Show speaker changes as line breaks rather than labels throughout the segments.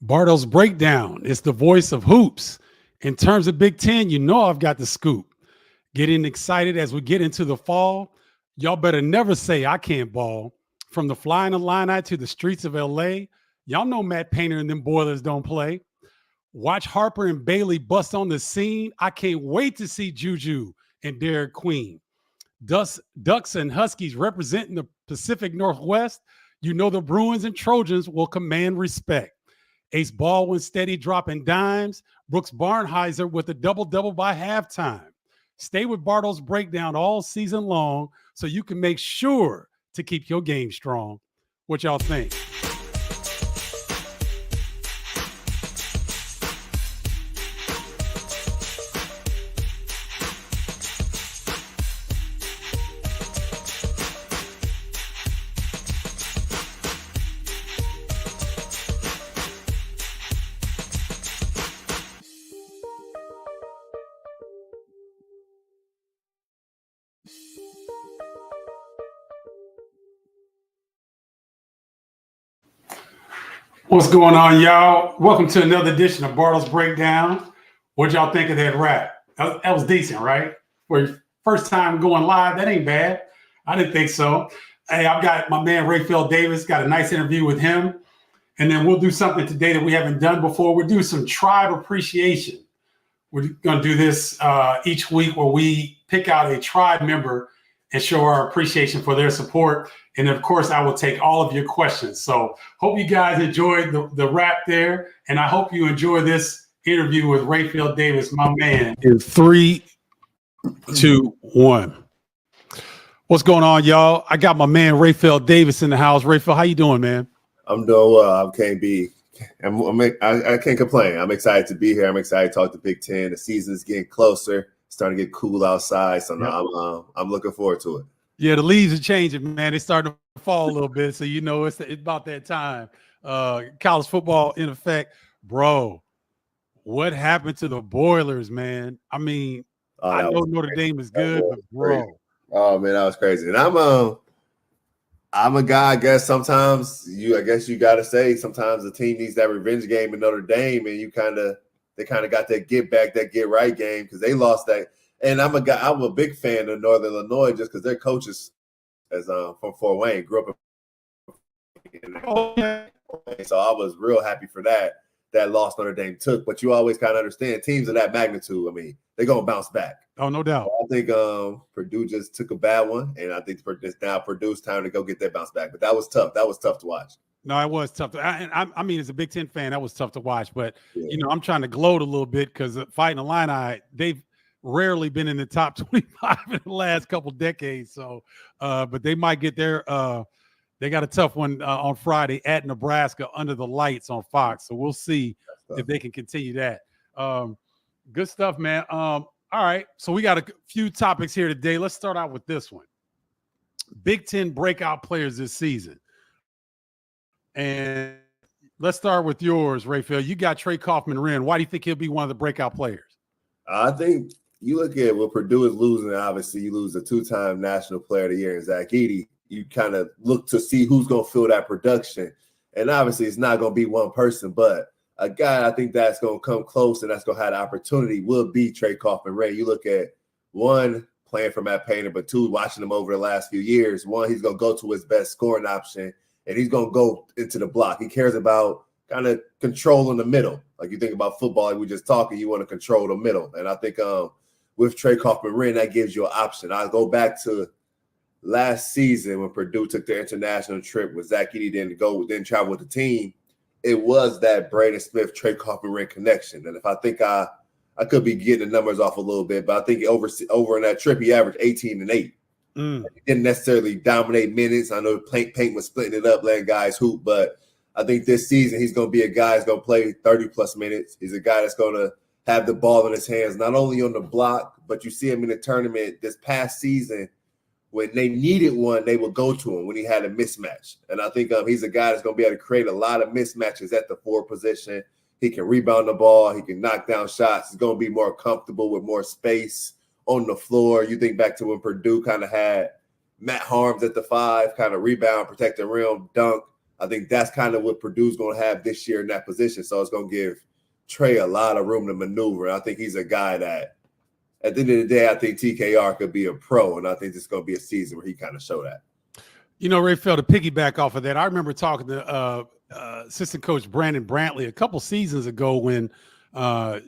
Bardo's breakdown is the voice of hoops. In terms of Big Ten, you know I've got the scoop. Getting excited as we get into the fall. Y'all better never say I can't ball. From the flying Illini to the streets of LA, y'all know Matt Painter and them Boilers don't play. Watch Harper and Bailey bust on the scene. I can't wait to see Juju and Derek Queen. Ducks and Huskies representing the Pacific Northwest. You know the Bruins and Trojans will command respect. Ace Baldwin steady dropping dimes. Brooks Barnheiser with a double-double by halftime. Stay with Bardo's breakdown all season long so you can make sure to keep your game strong. What y'all think? What's going on, y'all? Welcome to another edition of Bardo's Breakdown. What y'all think of that rap? That was decent, right? For your first time going live, that ain't bad. I didn't think so. Hey, I've got my man Rapheal Davis, got a nice interview with him. And then we'll do something today that we haven't done before. We'll do some tribe appreciation. We're going to do this each week where we pick out a tribe member and show our appreciation for their support. And of course, I will take all of your questions. So hope you guys enjoyed the rap there. And I hope you enjoy this interview with Rapheal Davis, my man. In 3, 2, 1. What's going on, y'all? I got my man Rapheal Davis in the house. Rapheal, how you doing, man?
I'm doing well. I can't complain. I'm excited to be here. I'm excited to talk to Big Ten. The season is getting closer. It's starting to get cool outside. So now I'm looking forward to it.
Yeah, the leaves are changing, man. It's starting to fall a little bit. So, you know, it's about that time. College football in effect. Bro, what happened to the Boilers, man? I mean, I know Notre Dame is good, but bro.
Crazy. Oh, man, that was crazy. And I'm a guy, I guess sometimes you got to say sometimes the team needs that revenge game in Notre Dame, and they kind of got that get back, that get right game because they lost that. And I'm a big fan of Northern Illinois just because their coaches, as from Fort Wayne, grew up in so I was real happy for that loss Notre Dame took. But you always kind of understand teams of that magnitude. I mean, they're gonna bounce back.
Oh, no doubt.
I think Purdue just took a bad one, and I think it's now Purdue's time to go get that bounce back. But that was tough. That was tough to watch.
No, it was tough. I mean, as a Big Ten fan, that was tough to watch. But you know, I'm trying to gloat a little bit because Fighting Illini, they've rarely been in the top 25 in the last couple decades. So, but they might get there. They got a tough one on Friday at Nebraska under the lights on Fox. So we'll see if they can continue that. Good stuff, man. All right. So we got a few topics here today. Let's start out with this one. Big Ten breakout players this season. And let's start with yours, Rapheal. You got Trey Kaufman-Renn. Why do you think he'll be one of the breakout players?
I think you look at what Purdue is losing. Obviously, you lose a 2-time National Player of the Year in Zach Edey. You kind of look to see who's going to fill that production. And obviously, it's not going to be one person, but a guy I think that's going to come close and that's going to have the opportunity will be Trey Kaufman-Renn. You look at one, playing for Matt Painter, but two, watching him over the last few years. One, he's going to go to his best scoring option, and he's going to go into the block. He cares about kind of controlling the middle. Like you think about football, like we just talking, you want to control the middle. And I think with Trey Kaufman-Renn, that gives you an option. I'll go back to last season when Purdue took their international trip with Zach Edey didn't travel with the team. It was that Braden Smith, Trey Kaufman-Renn connection. And if I think I could be getting the numbers off a little bit, but I think over in that trip, he averaged 18 and 8. He didn't necessarily dominate minutes. I know Paint was splitting it up, letting guys hoop, but I think this season he's going to be a guy that's going to play 30-plus minutes. He's a guy that's going to have the ball in his hands, not only on the block, but you see him in the tournament this past season. When they needed one, they would go to him when he had a mismatch. And I think he's a guy that's going to be able to create a lot of mismatches at the forward position. He can rebound the ball. He can knock down shots. He's going to be more comfortable with more space on the floor. You think back to when Purdue kind of had Matt Harms at the 5, kind of rebound, protect the rim, dunk. I think that's kind of what Purdue's going to have this year in that position. So it's going to give Trey a lot of room to maneuver. And I think he's a guy that, at the end of the day, I think TKR could be a pro, and I think this is going to be a season where he kind of show that.
You know, Rapheal, to piggyback off of that, I remember talking to assistant coach Brandon Brantley a couple seasons ago when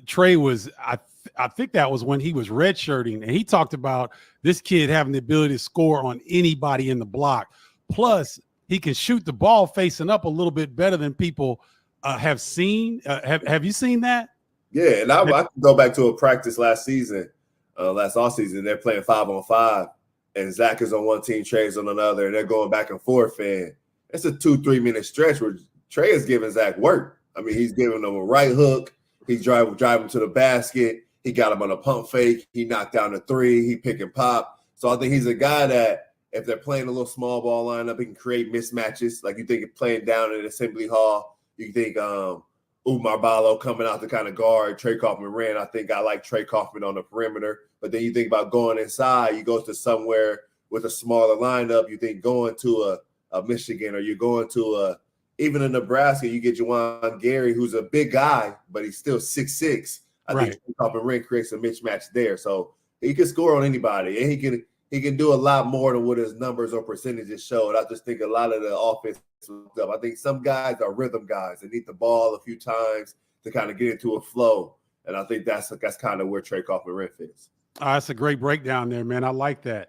Trey was, I think that was when he was redshirting, and he talked about this kid having the ability to score on anybody in the block. Plus, he can shoot the ball facing up a little bit better than people have seen. Have you seen that?
Yeah, and I can go back to a practice last season, last offseason. They're playing 5-on-5, and Zach is on one team, Trey's on another, and they're going back and forth. And it's a 2-3 minute stretch where Trey is giving Zach work. I mean, he's giving him a right hook. He's driving to the basket. He got him on a pump fake. He knocked down a three. He pick and pop. So I think he's a guy that if they're playing a little small ball lineup, he can create mismatches. Like you think of playing down in Assembly Hall, you think Umar Ballo coming out to kind of guard Trey Kaufman-Renn. I think I like Trey Kaufman on the perimeter. But then you think about going inside, you go to somewhere with a smaller lineup. You think going to a Michigan, or you're going to even in Nebraska, you get Juwan Gary, who's a big guy, but he's still 6'6". I think Trey Kaufman-Renn creates a mismatch there. So he can score on anybody, and he can do a lot more than what his numbers or percentages showed. I just think a lot of the offense was up. I think some guys are rhythm guys. They need the ball a few times to kind of get into a flow. And I think that's kind of where Trey Kaufman-Renn fits.
That's a great breakdown there, man. I like that.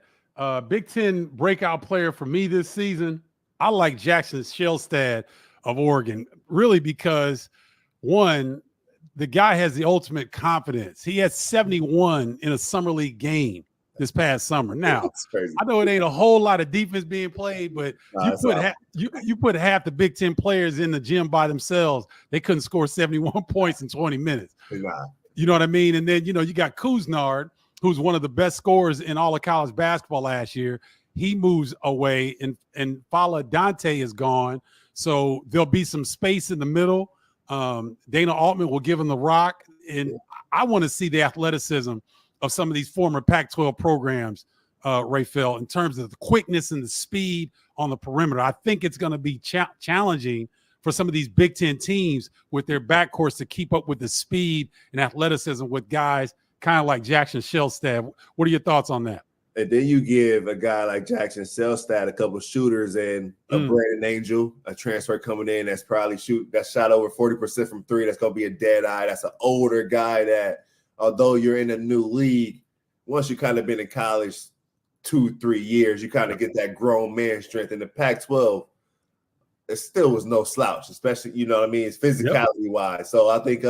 Big Ten breakout player for me this season, I like Jackson Shellstad of Oregon, really because, one, the guy has the ultimate confidence. He had 71 in a summer league game this past summer. Now, I know it ain't a whole lot of defense being played, but you put half the Big Ten players in the gym by themselves, they couldn't score 71 points in 20 minutes. You know what I mean? And then, you got Kuznard, who's one of the best scorers in all of college basketball last year. He moves away, and Fala Dante is gone. So there'll be some space in the middle. Dana Altman will give him the rock. And I want to see the athleticism of some of these former Pac-12 programs, Rapheal, in terms of the quickness and the speed on the perimeter. I think it's going to be challenging for some of these Big Ten teams with their backcourts to keep up with the speed and athleticism with guys kind of like Jackson Shellstad. What are your thoughts on that?
And then you give a guy like Jackson Shellstad a couple shooters and a Brandon Angel, a transfer coming in that's probably shot over 40% from three. That's going to be a dead eye. That's an older guy that, although you're in a new league, once you kind of been in college 2-3 years, you kind of get that grown man strength. In the Pac-12, it still was no slouch, especially, it's physicality wise. So I think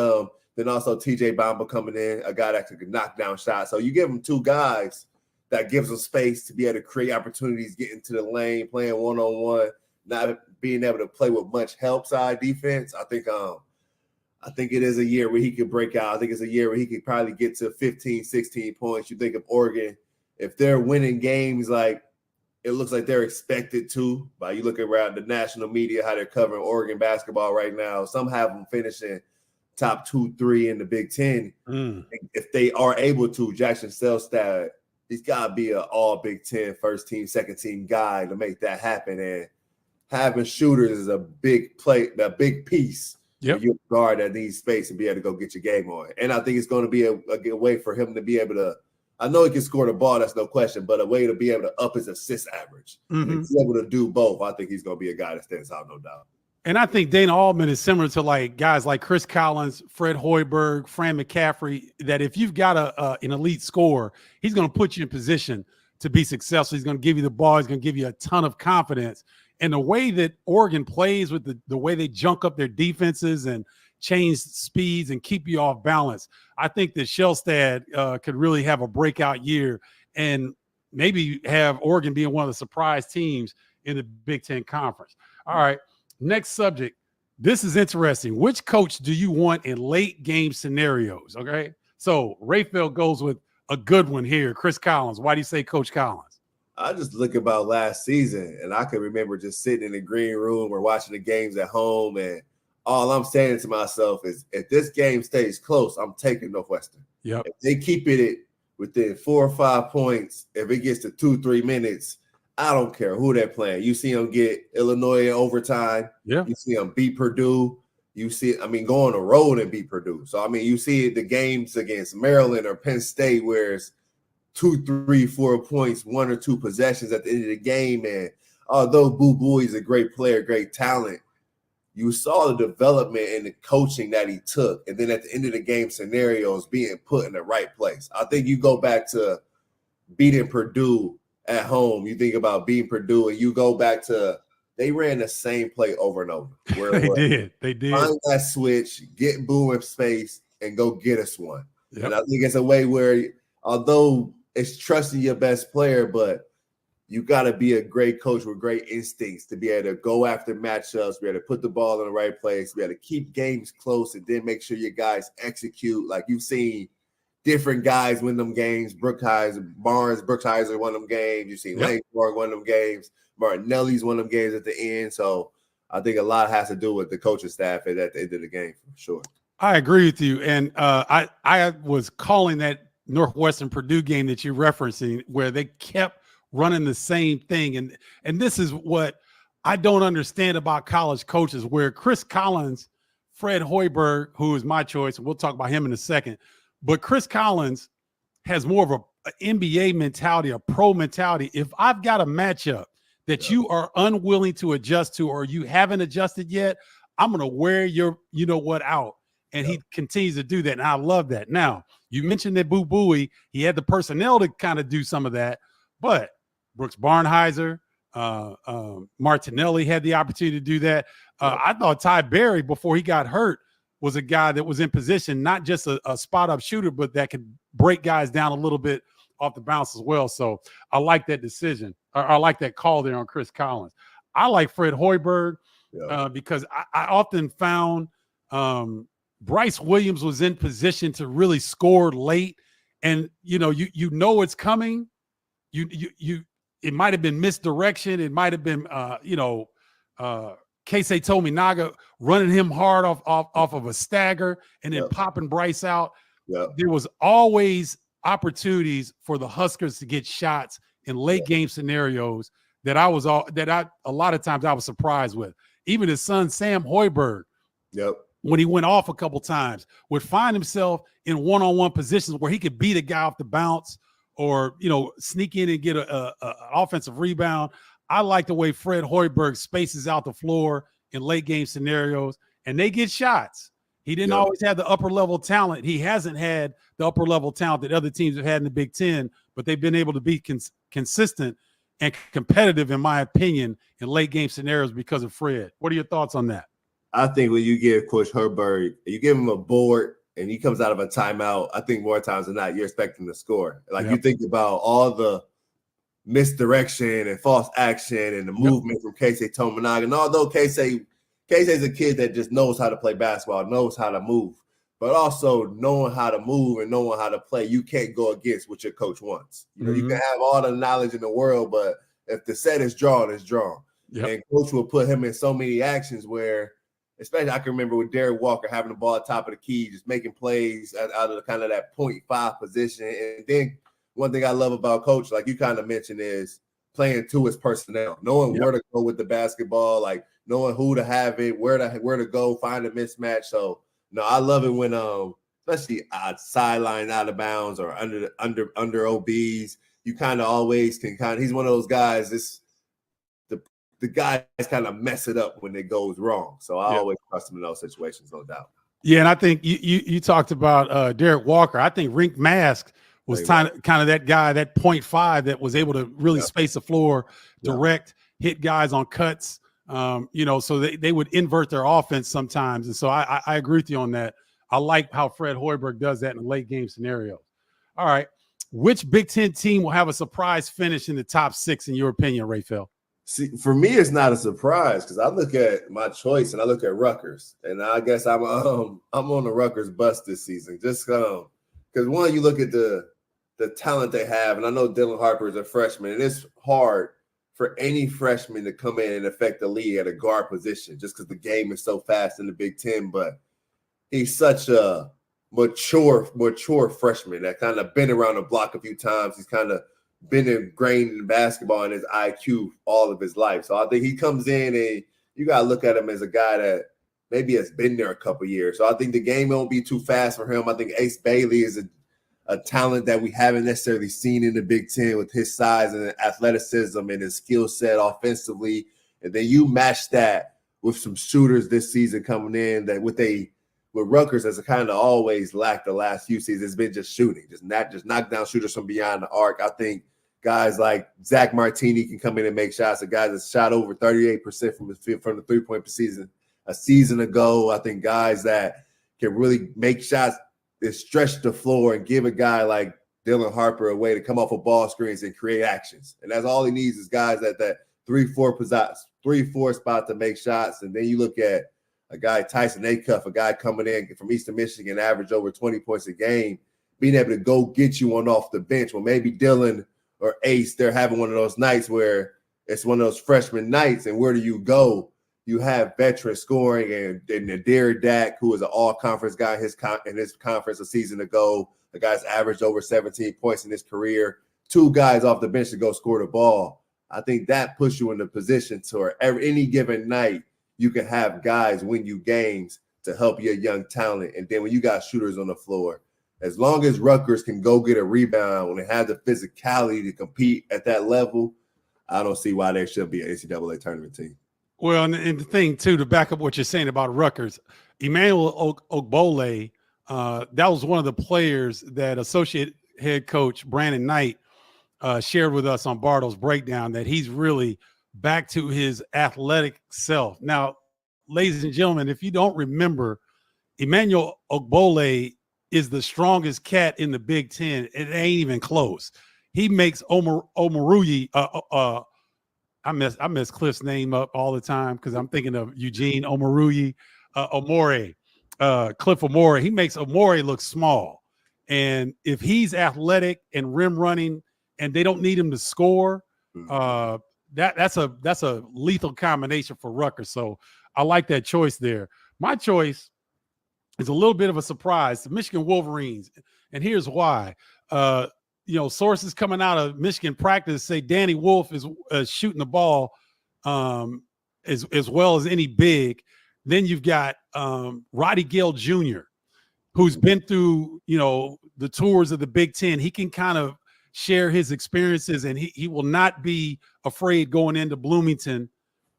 then also TJ Bamba coming in, a guy that could knock down shots. So you give them two guys that gives them space to be able to create opportunities, get into the lane, playing one-on-one, not being able to play with much help side defense. I think it is a year where he could break out. I think it's a year where he could probably get to 15, 16 points. You think of Oregon, if they're winning games like it looks like they're expected to, by you look around the national media, how they're covering Oregon basketball right now, some have them finishing top 2-3 in the Big Ten. If they are able to, Jackson Shellstad, he's got to be an all Big Ten first team, second team guy to make that happen. And having shooters is a big piece. You guard that needs space and be able to go get your game on. And I think it's going to be a way for him to be able to, I know he can score the ball, that's no question, but a way to be able to up his assist average. If he's able to do both, I think he's going to be a guy that stands out, no doubt.
And I think Dana Altman is similar to like guys like Chris Collins, Fred Hoiberg, Fran McCaffrey, that if you've got an elite scorer, he's going to put you in position to be successful. He's going to give you the ball. He's going to give you a ton of confidence. And the way that Oregon plays with the way they junk up their defenses and change speeds and keep you off balance, I think that Shellstad could really have a breakout year and maybe have Oregon being one of the surprise teams in the Big Ten Conference. All right. Next subject. This is interesting. Which coach do you want in late game scenarios? Okay. So Rapheal goes with a good one here. Chris Collins. Why do you say Coach Collins?
I just look about last season, and I can remember just sitting in the green room or watching the games at home, and all I'm saying to myself is, if this game stays close, I'm taking Northwestern.
Yep.
If they keep it within 4 or 5 points, if it gets to 2-3 minutes, I don't care who they're playing. You see them get Illinois in overtime.
Yeah.
You see them beat Purdue. You see, go on the road and beat Purdue. So, you see the games against Maryland or Penn State where it's 2, 3, 4 points, 1 or 2 possessions at the end of the game. And although Boo Buie is a great player, great talent, you saw the development and the coaching that he took. And then at the end of the game scenarios being put in the right place. I think you go back to beating Purdue at home. You think about beating Purdue and you go back to they ran the same play over and over. Where
They did.
Find that switch, get Boo in space, and go get us one.
Yep.
And I think it's a way where, although it's trusting your best player, but you got to be a great coach with great instincts to be able to go after matchups, be able to put the ball in the right place, be able to keep games close, and then make sure your guys execute. Like you've seen different guys win them games. Brookhiser won them games. You've seen Langford win them games. Martinelli's won them games at the end. So I think a lot has to do with the coaching staff at the end of the game for sure.
I agree with you. And I was calling that Northwestern Purdue game that you're referencing where they kept running the same thing. And this is what I don't understand about college coaches, where Chris Collins, Fred Hoiberg, who is my choice, and we'll talk about him in a second, but Chris Collins has more of an NBA mentality, a pro mentality. If I've got a matchup that you are unwilling to adjust to or you haven't adjusted yet, I'm going to wear your out. And he continues to do that. And I love that. Now, you mentioned that Boo Buie, he had the personnel to kind of do some of that, but Brooks Barnhizer, Martinelli had the opportunity to do that. I thought Ty Berry, before he got hurt, was a guy that was in position, not just a spot-up shooter, but that could break guys down a little bit off the bounce as well. So I like that decision. I like that call there on Chris Collins. I like Fred Hoiberg because I often found Bryce Williams was in position to really score late, and you know it's coming. It might have been misdirection. It might have been Keisei Tominaga running him hard off of a stagger and then popping Bryce out. There was always opportunities for the Huskers to get shots in late game scenarios that a lot of times I was surprised with. Even his son Sam Hoiberg, when he went off a couple times, would find himself in one-on-one positions where he could beat a guy off the bounce or sneak in and get an offensive rebound. I like the way Fred Hoiberg spaces out the floor in late game scenarios, and they get shots. He didn't always have the upper level talent. He hasn't had the upper level talent that other teams have had in the Big Ten, but they've been able to be consistent and competitive, in my opinion, in late game scenarios because of Fred. What are your thoughts on that?
I think when you give Coach Hoiberg, you give him a board and he comes out of a timeout, I think more times than not, you're expecting to score. Like you think about all the misdirection and false action and the movement from Keisei Tominaga. And although Keisei's a kid that just knows how to play basketball, knows how to move, but also knowing how to move and knowing how to play, you can't go against what your coach wants. You can have all the knowledge in the world, but if the set is drawn, it's drawn. And coach will put him in so many actions where, especially I can remember with Derek Walker having the ball at the top of the key, just making plays out of kind of that 0.5 position. And then one thing I love about coach, like you kind of mentioned, is playing to his personnel, knowing where to go with the basketball, like knowing who to have it, where to go, find a mismatch. So no, I love it when especially sideline out of bounds or under OBs, you kind of always can he's one of those guys. The guys kind of mess it up when it goes wrong. So I always trust him in those situations, no doubt.
Yeah, and I think you talked about Derek Walker. I think Rink Mask was kind of that guy, that 0.5 that was able to really space the floor, direct, hit guys on cuts, so they would invert their offense sometimes. And so I agree with you on that. I like how Fred Hoiberg does that in a late game scenario. All right. Which Big Ten team will have a surprise finish in the top 6 in your opinion, Rapheal?
See, for me, it's not a surprise because I look at my choice and I look at Rutgers, and I guess I'm on the Rutgers bus this season. Just because one, you look at the talent they have, and I know Dylan Harper is a freshman, and it's hard for any freshman to come in and affect the league at a guard position just because the game is so fast in the Big Ten. But he's such a mature freshman that kind of been around the block a few times. He's kind of been ingrained in basketball and his IQ all of his life. So I think he comes in and you got to look at him as a guy that maybe has been there a couple years. So I think the game won't be too fast for him. I think Ace Bailey is a talent that we haven't necessarily seen in the Big Ten with his size and athleticism and his skill set offensively. And then you match that with some shooters this season coming in that with Rutgers has kind of always lacked the last few seasons. It's been just shooting, just knock down shooters from beyond the arc. I think guys like Zach Martini can come in and make shots. A guy that's shot over 38% from the 3-point a season ago. I think guys that can really make shots and stretch the floor and give a guy like Dylan Harper a way to come off of ball screens and create actions. And that's all he needs is guys at that 3-4 spot to make shots. And then you look at a guy, Tyson Acuff, a guy coming in from Eastern Michigan, average over 20 points a game, being able to go get you one off the bench. Well, maybe Dylan or Ace, they're having one of those nights where it's one of those freshman nights, and where do you go? You have veteran scoring and Nadir Dak, who is an all-conference guy in his conference a season ago. The guy's averaged over 17 points in his career. 2 guys off the bench to go score the ball. I think that puts you in the position to where any given night you can have guys win you games to help your young talent. And then when you got shooters on the floor, as long as Rutgers can go get a rebound and have the physicality to compete at that level, I don't see why there should be an NCAA tournament team.
Well, and the thing, too, to back up what you're saying about Rutgers, Emmanuel Ogbole, that was one of the players that associate head coach Brandon Knight shared with us on Bardo's breakdown, that he's really back to his athletic self. Now, ladies and gentlemen, if you don't remember, Emmanuel Ogbole is the strongest cat in the Big Ten. It ain't even close. He makes Omoruyi I mess Cliff's name up all the time because I'm thinking of Eugene Omoruyi, Omore, Cliff Omore. He makes Omore look small. And if he's athletic and rim running and they don't need him to score, that's a lethal combination for Rutgers. So I like that choice there. My choice is a little bit of a surprise, the Michigan Wolverines. And here's why. Sources coming out of Michigan practice say Danny Wolf is shooting the ball as well as any big. Then you've got Roddy Gale Jr., who's been through, the tours of the Big Ten. He can kind of share his experiences, and he will not be afraid going into Bloomington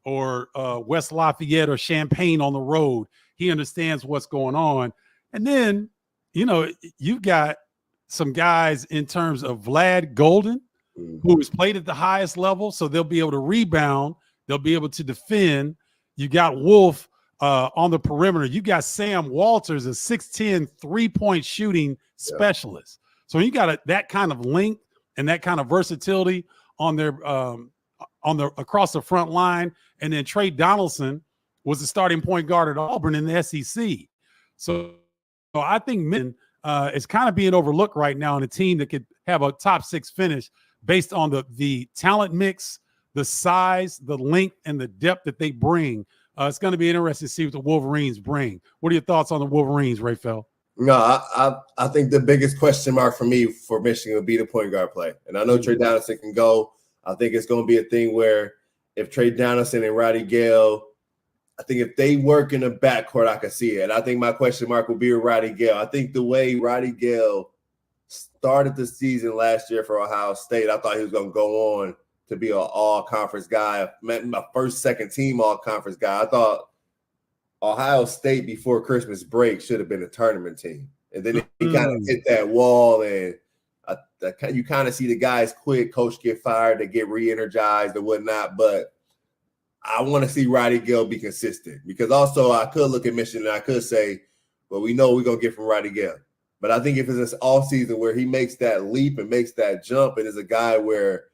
or West Lafayette or Champaign on the road. He understands what's going on. And then, you've got some guys in terms of Vlad Golden, who has played at the highest level, so they'll be able to rebound. They'll be able to defend. You got Wolf on the perimeter. You got Sam Walters, a 6'10", three-point shooting specialist. So you got that kind of length and that kind of versatility on their across the front line. And then Trey Donaldson was the starting point guard at Auburn in the SEC. So I think Minden is kind of being overlooked right now in a team that could have a top 6 finish based on the talent mix, the size, the length, and the depth that they bring. It's going to be interesting to see what the Wolverines bring. What are your thoughts on the Wolverines, Rapheal?
No, I think the biggest question mark for me for Michigan would be the point guard play. And I know Trey Donaldson can go. I think it's going to be a thing where if Trey Donaldson and Roddy Gale, I think if they work in the backcourt, I can see it. I think my question mark will be with Roddy Gale. I think the way Roddy Gale started the season last year for Ohio State, I thought he was going to go on to be an all-conference guy, my first, second team all-conference guy. I thought Ohio State before Christmas break should have been a tournament team. And then he kind of hit that wall, and you kind of see the guys quit, coach get fired, they get re-energized and whatnot. But I want to see Roddy Gale be consistent, because also I could look at Michigan and I could say, well, we know we're going to get from Roddy Gale. But I think if it's this offseason where he makes that leap and makes that jump and is a guy where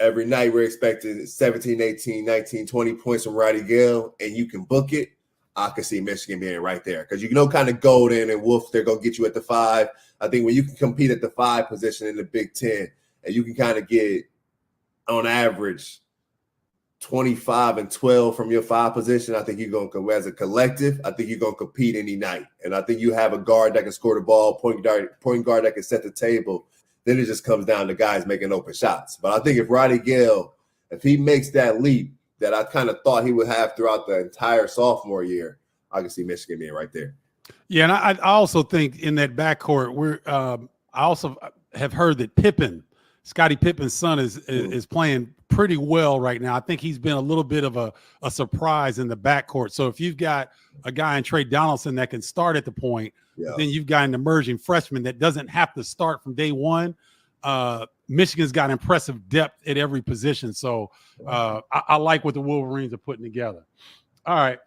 every night we're expecting 17, 18, 19, 20 points from Roddy Gale and you can book it, I could see Michigan being right there. Because kind of Golden and Wolf, they're going to get you at the 5. I think when you can compete at the 5 position in the Big Ten and you can kind of get, on average, 25 and 12 from your 5 position, I think you're going to, as a collective, I think you're going to compete any night. And I think you have a guard that can score the ball, point guard that can set the table, Then it just comes down to guys making open shots. But I think if Roddy Gale, if he makes that leap that I kind of thought he would have throughout the entire sophomore year, I can see Michigan being right there.
Yeah, and I also think in that backcourt, I also have heard that Scottie Pippen's son, is playing pretty well right now. I think he's been a little bit of a surprise in the backcourt. So if you've got a guy in Trey Donaldson that can start at the point, then you've got an emerging freshman that doesn't have to start from day one. Michigan's got impressive depth at every position. So I like what the Wolverines are putting together. All right,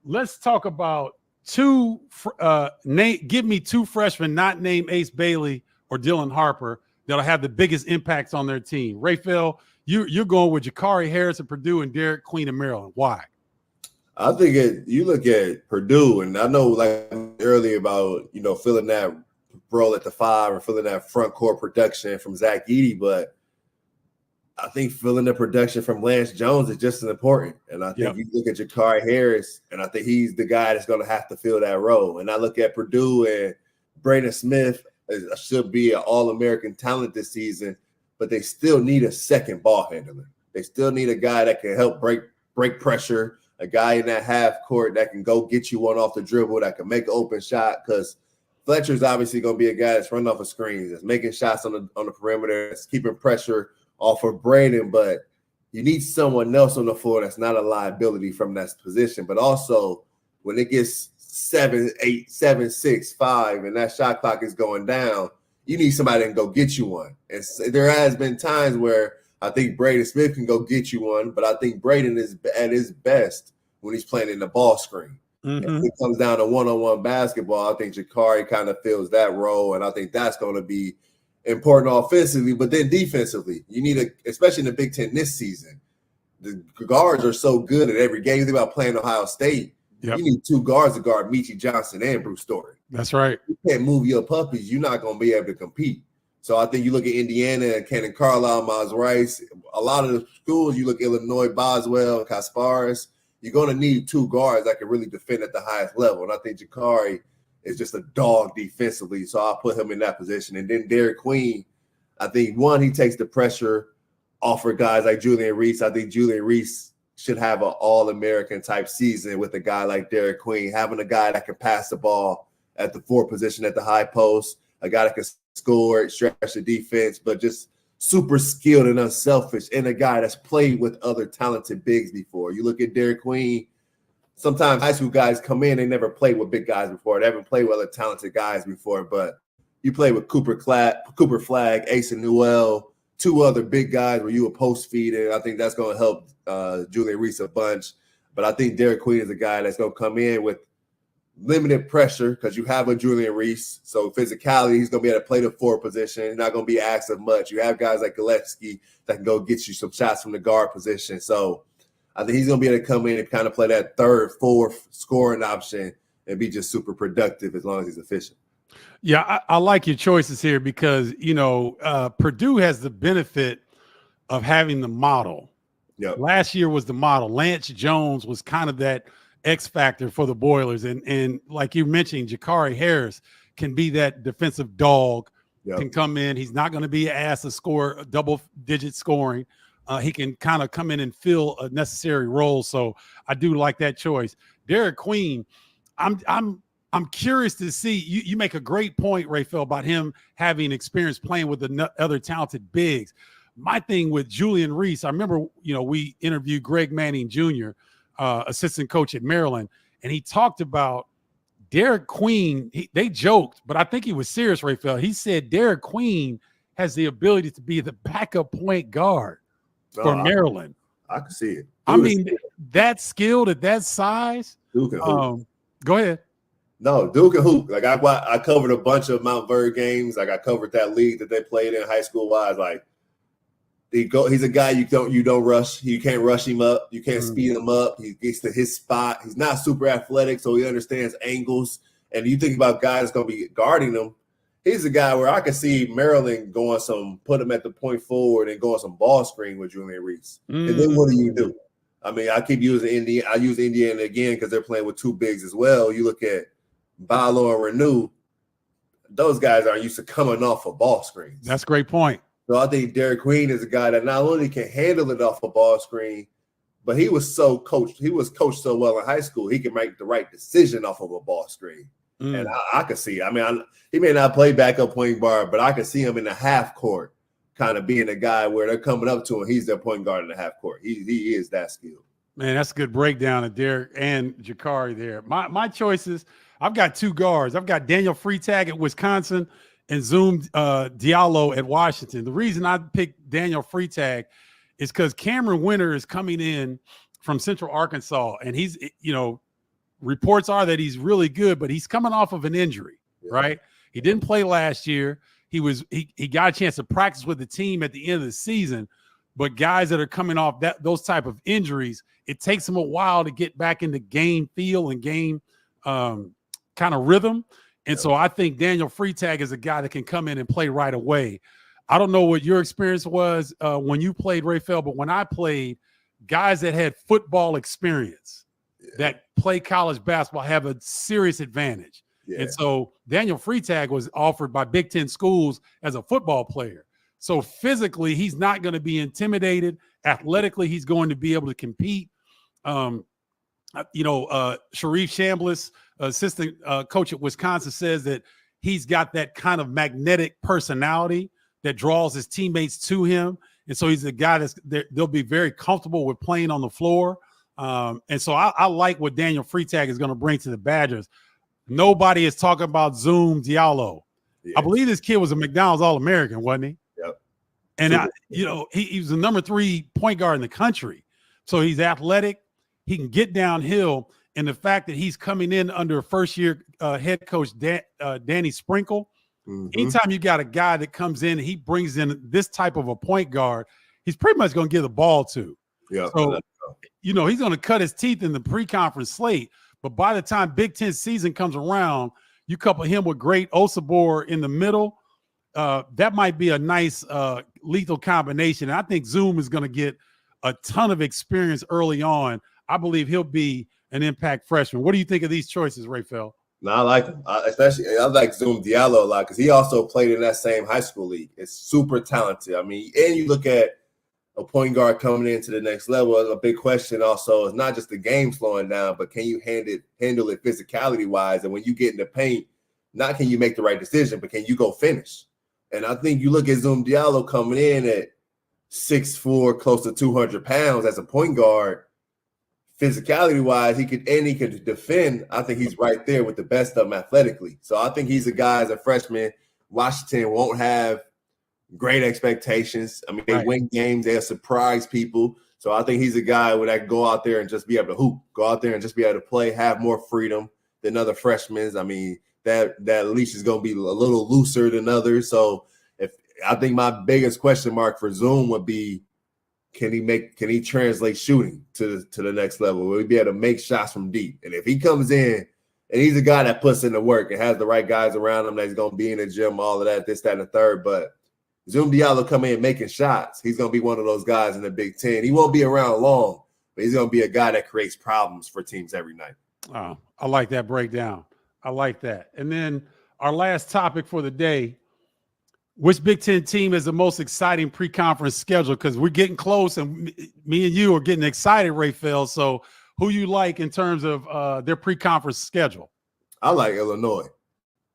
let's talk about give me two freshmen not named Ace Bailey or Dylan Harper that'll have the biggest impacts on their team. Rapheal, you're going with Jakari Harris of Purdue and Derek Queen of Maryland. Why?
I think you look at Purdue, and I know like earlier about, filling that role at the 5 or filling that front court production from Zach Edey, but I think filling the production from Lance Jones is just as important. And I think you look at Jakari Harris, and I think he's the guy that's going to have to fill that role. And I look at Purdue, and Braden Smith should be an All-American talent this season, but they still need a second ball handler. They still need a guy that can help break pressure, a guy in that half court that can go get you one off the dribble, that can make an open shot, because Fletcher's obviously going to be a guy that's running off of screens, that's making shots on the perimeter, that's keeping pressure off of Braden, but you need someone else on the floor that's not a liability from that position. But also, when it gets 7, 8, 7, 6, 5, and that shot clock is going down, you need somebody that can go get you one. And there has been times where I think Braden Smith can go get you one, but I think Braden is at his best when he's playing in the ball screen. If it comes down to one-on-one basketball, I think Jakari kind of fills that role, and I think that's going to be important offensively. But then defensively, you need especially in the Big Ten this season, the guards are so good at every game. Think about playing Ohio State. You need two guards to guard Michi Johnson and Bruce Story.
That's right.
You can't move your puppies. You're not going to be able to compete. So I think you look at Indiana and Cannon Carlisle, Miles Rice, a lot of the schools, you look at Illinois, Boswell, and Kasparis, you're going to need two guards that can really defend at the highest level. And I think Jakari is just a dog defensively, so I'll put him in that position. And then Derek Queen, I think, one, he takes the pressure off for guys like Julian Reese. I think Julian Reese should have an All-American type season with a guy like Derek Queen, having a guy that can pass the ball at the 4 position at the high post, a guy that can score, stretch the defense, but just super skilled and unselfish, and a guy that's played with other talented bigs before. You look at Derek Queen, sometimes high school guys come in, they never played with big guys before. They haven't played with other talented guys before, but you play with Cooper Flagg, Asa Newell, 2 other big guys where you a post feed, and I think that's going to help Julian Reese a bunch. But I think Derek Queen is a guy that's going to come in with limited pressure because you have a Julian Reese. So physicality, he's going to be able to play the 4 position. He's not going to be asked of much. You have guys like Gillespie that can go get you some shots from the guard position. So I think he's going to be able to come in and kind of play that 3rd, 4th scoring option and be just super productive as long as he's efficient.
Yeah, I like your choices here because, Purdue has the benefit of having the model. Last year was the model. Lance Jones was kind of that X factor for the Boilers. And like you mentioned, Jakari Harris can be that defensive dog, can come in. He's not going to be asked to score double-digit scoring. He can kind of come in and fill a necessary role. So I do like that choice. Derek Queen, I'm curious to see. You make a great point, Rapheal, about him having experience playing with the other talented bigs. My thing with Julian Reese, I remember, we interviewed Greg Manning Jr., assistant coach at Maryland, and he talked about Derek Queen. They joked, but I think he was serious, Rapheal. He said Derek Queen has the ability to be the backup point guard for Maryland.
I can see it.
That skilled at that size.
Duke can hoop.
Go ahead.
No, Duke can hoop. Like I covered a bunch of Mount Vernon games. Like I covered that league that they played in high school wise. Like he's a guy you don't rush. You can't rush him up. You can't speed him up. He gets to his spot. He's not super athletic, so he understands angles. And you think about guys that's going to be guarding him. He's a guy where I can see Maryland put him at the point forward and going some ball screen with Julian Reese. And then what do? I mean, I keep using Indiana. I use Indiana again because they're playing with 2 bigs as well. You look at Bardo and Renew. those guys aren't used to coming off of ball screens.
That's a great point.
So I think Derek Queen is a guy that not only can handle it off a ball screen, but he was coached so well in high school, he can make the right decision off of a ball screen. And I could see, he may not play backup point guard, but I could see him in the half court kind of being a guy where they're coming up to him. He's their point guard in the half court. He is that skilled. Man,
that's a good breakdown of Derek and Jakari there. My choices, I've got two guards. I've got Daniel Freitag at Wisconsin and Zoom Diallo at Washington. The reason I picked Daniel Freitag is because Cameron Winter is coming in from Central Arkansas, and he's, reports are that he's really good, but he's coming off of an injury, right? He didn't play last year. He got a chance to practice with the team at the end of the season, but guys that are coming off those type of injuries, it takes them a while to get back into game feel and game kind of rhythm. And so I think Daniel Freitag is a guy that can come in and play right away. I don't know what your experience was when you played, Rapheal, but when I played, guys that had football experience that play college basketball have a serious advantage. Yeah. And so Daniel Freitag was offered by Big Ten schools as a football player. So physically, he's not going to be intimidated. Athletically, he's going to be able to compete. Sharif Chambliss, assistant coach at Wisconsin, says that he's got that kind of magnetic personality that draws his teammates to him. And so he's a guy they'll be very comfortable with playing on the floor. And so I like what Daniel Freitag is going to bring to the Badgers. Nobody is talking about Zoom Diallo. Yeah. I believe this kid was a McDonald's All-American, wasn't he?
Yep.
And, he was the number 3 point guard in the country. So he's athletic. He can get downhill. And the fact that he's coming in under a first-year head coach, Danny Sprinkle, anytime you got a guy that comes in, he brings in this type of a point guard, he's pretty much going to give the ball to.
Yeah.
So, he's going to cut his teeth in the pre-conference slate. But by the time Big Ten season comes around, you couple him with great Osabor in the middle, that might be a nice lethal combination. And I think Zoom is going to get a ton of experience early on. I believe he'll be an impact freshman. What do you think of these choices, Rapheal?
No, I like him. I like Zoom Diallo a lot because he also played in that same high school league. It's super talented. And you look at a point guard coming into the next level, a big question also is not just the game slowing down, but can you handle it physicality-wise? And when you get in the paint, not can you make the right decision, but can you go finish? And I think you look at Zoom Diallo coming in at 6'4", close to 200 pounds as a point guard, physicality-wise, he could defend. I think he's right there with the best of them athletically. So I think he's a guy as a freshman. Washington won't have great expectations. They win games, they'll surprise people. So I think he's a guy where that can go out there and just be able to hoop, go out there and just be able to play, have more freedom than other freshmen. That leash is going to be a little looser than others. So I think my biggest question mark for Zoom would be, can he translate shooting to the next level? Will he be able to make shots from deep? And if he comes in and he's a guy that puts in the work and has the right guys around him, that's going to be in the gym, all of that, this, that, and the third. But Zoom Diallo come in making shots, he's going to be one of those guys in the Big Ten. He won't be around long, but he's going to be a guy that creates problems for teams every night.
Oh, I like that breakdown. I like that. And then our last topic for the day, which Big Ten team is the most exciting pre-conference schedule? Because we're getting close, and me and you are getting excited, Rapheal. So who you like in terms of their pre-conference schedule?
I like Illinois.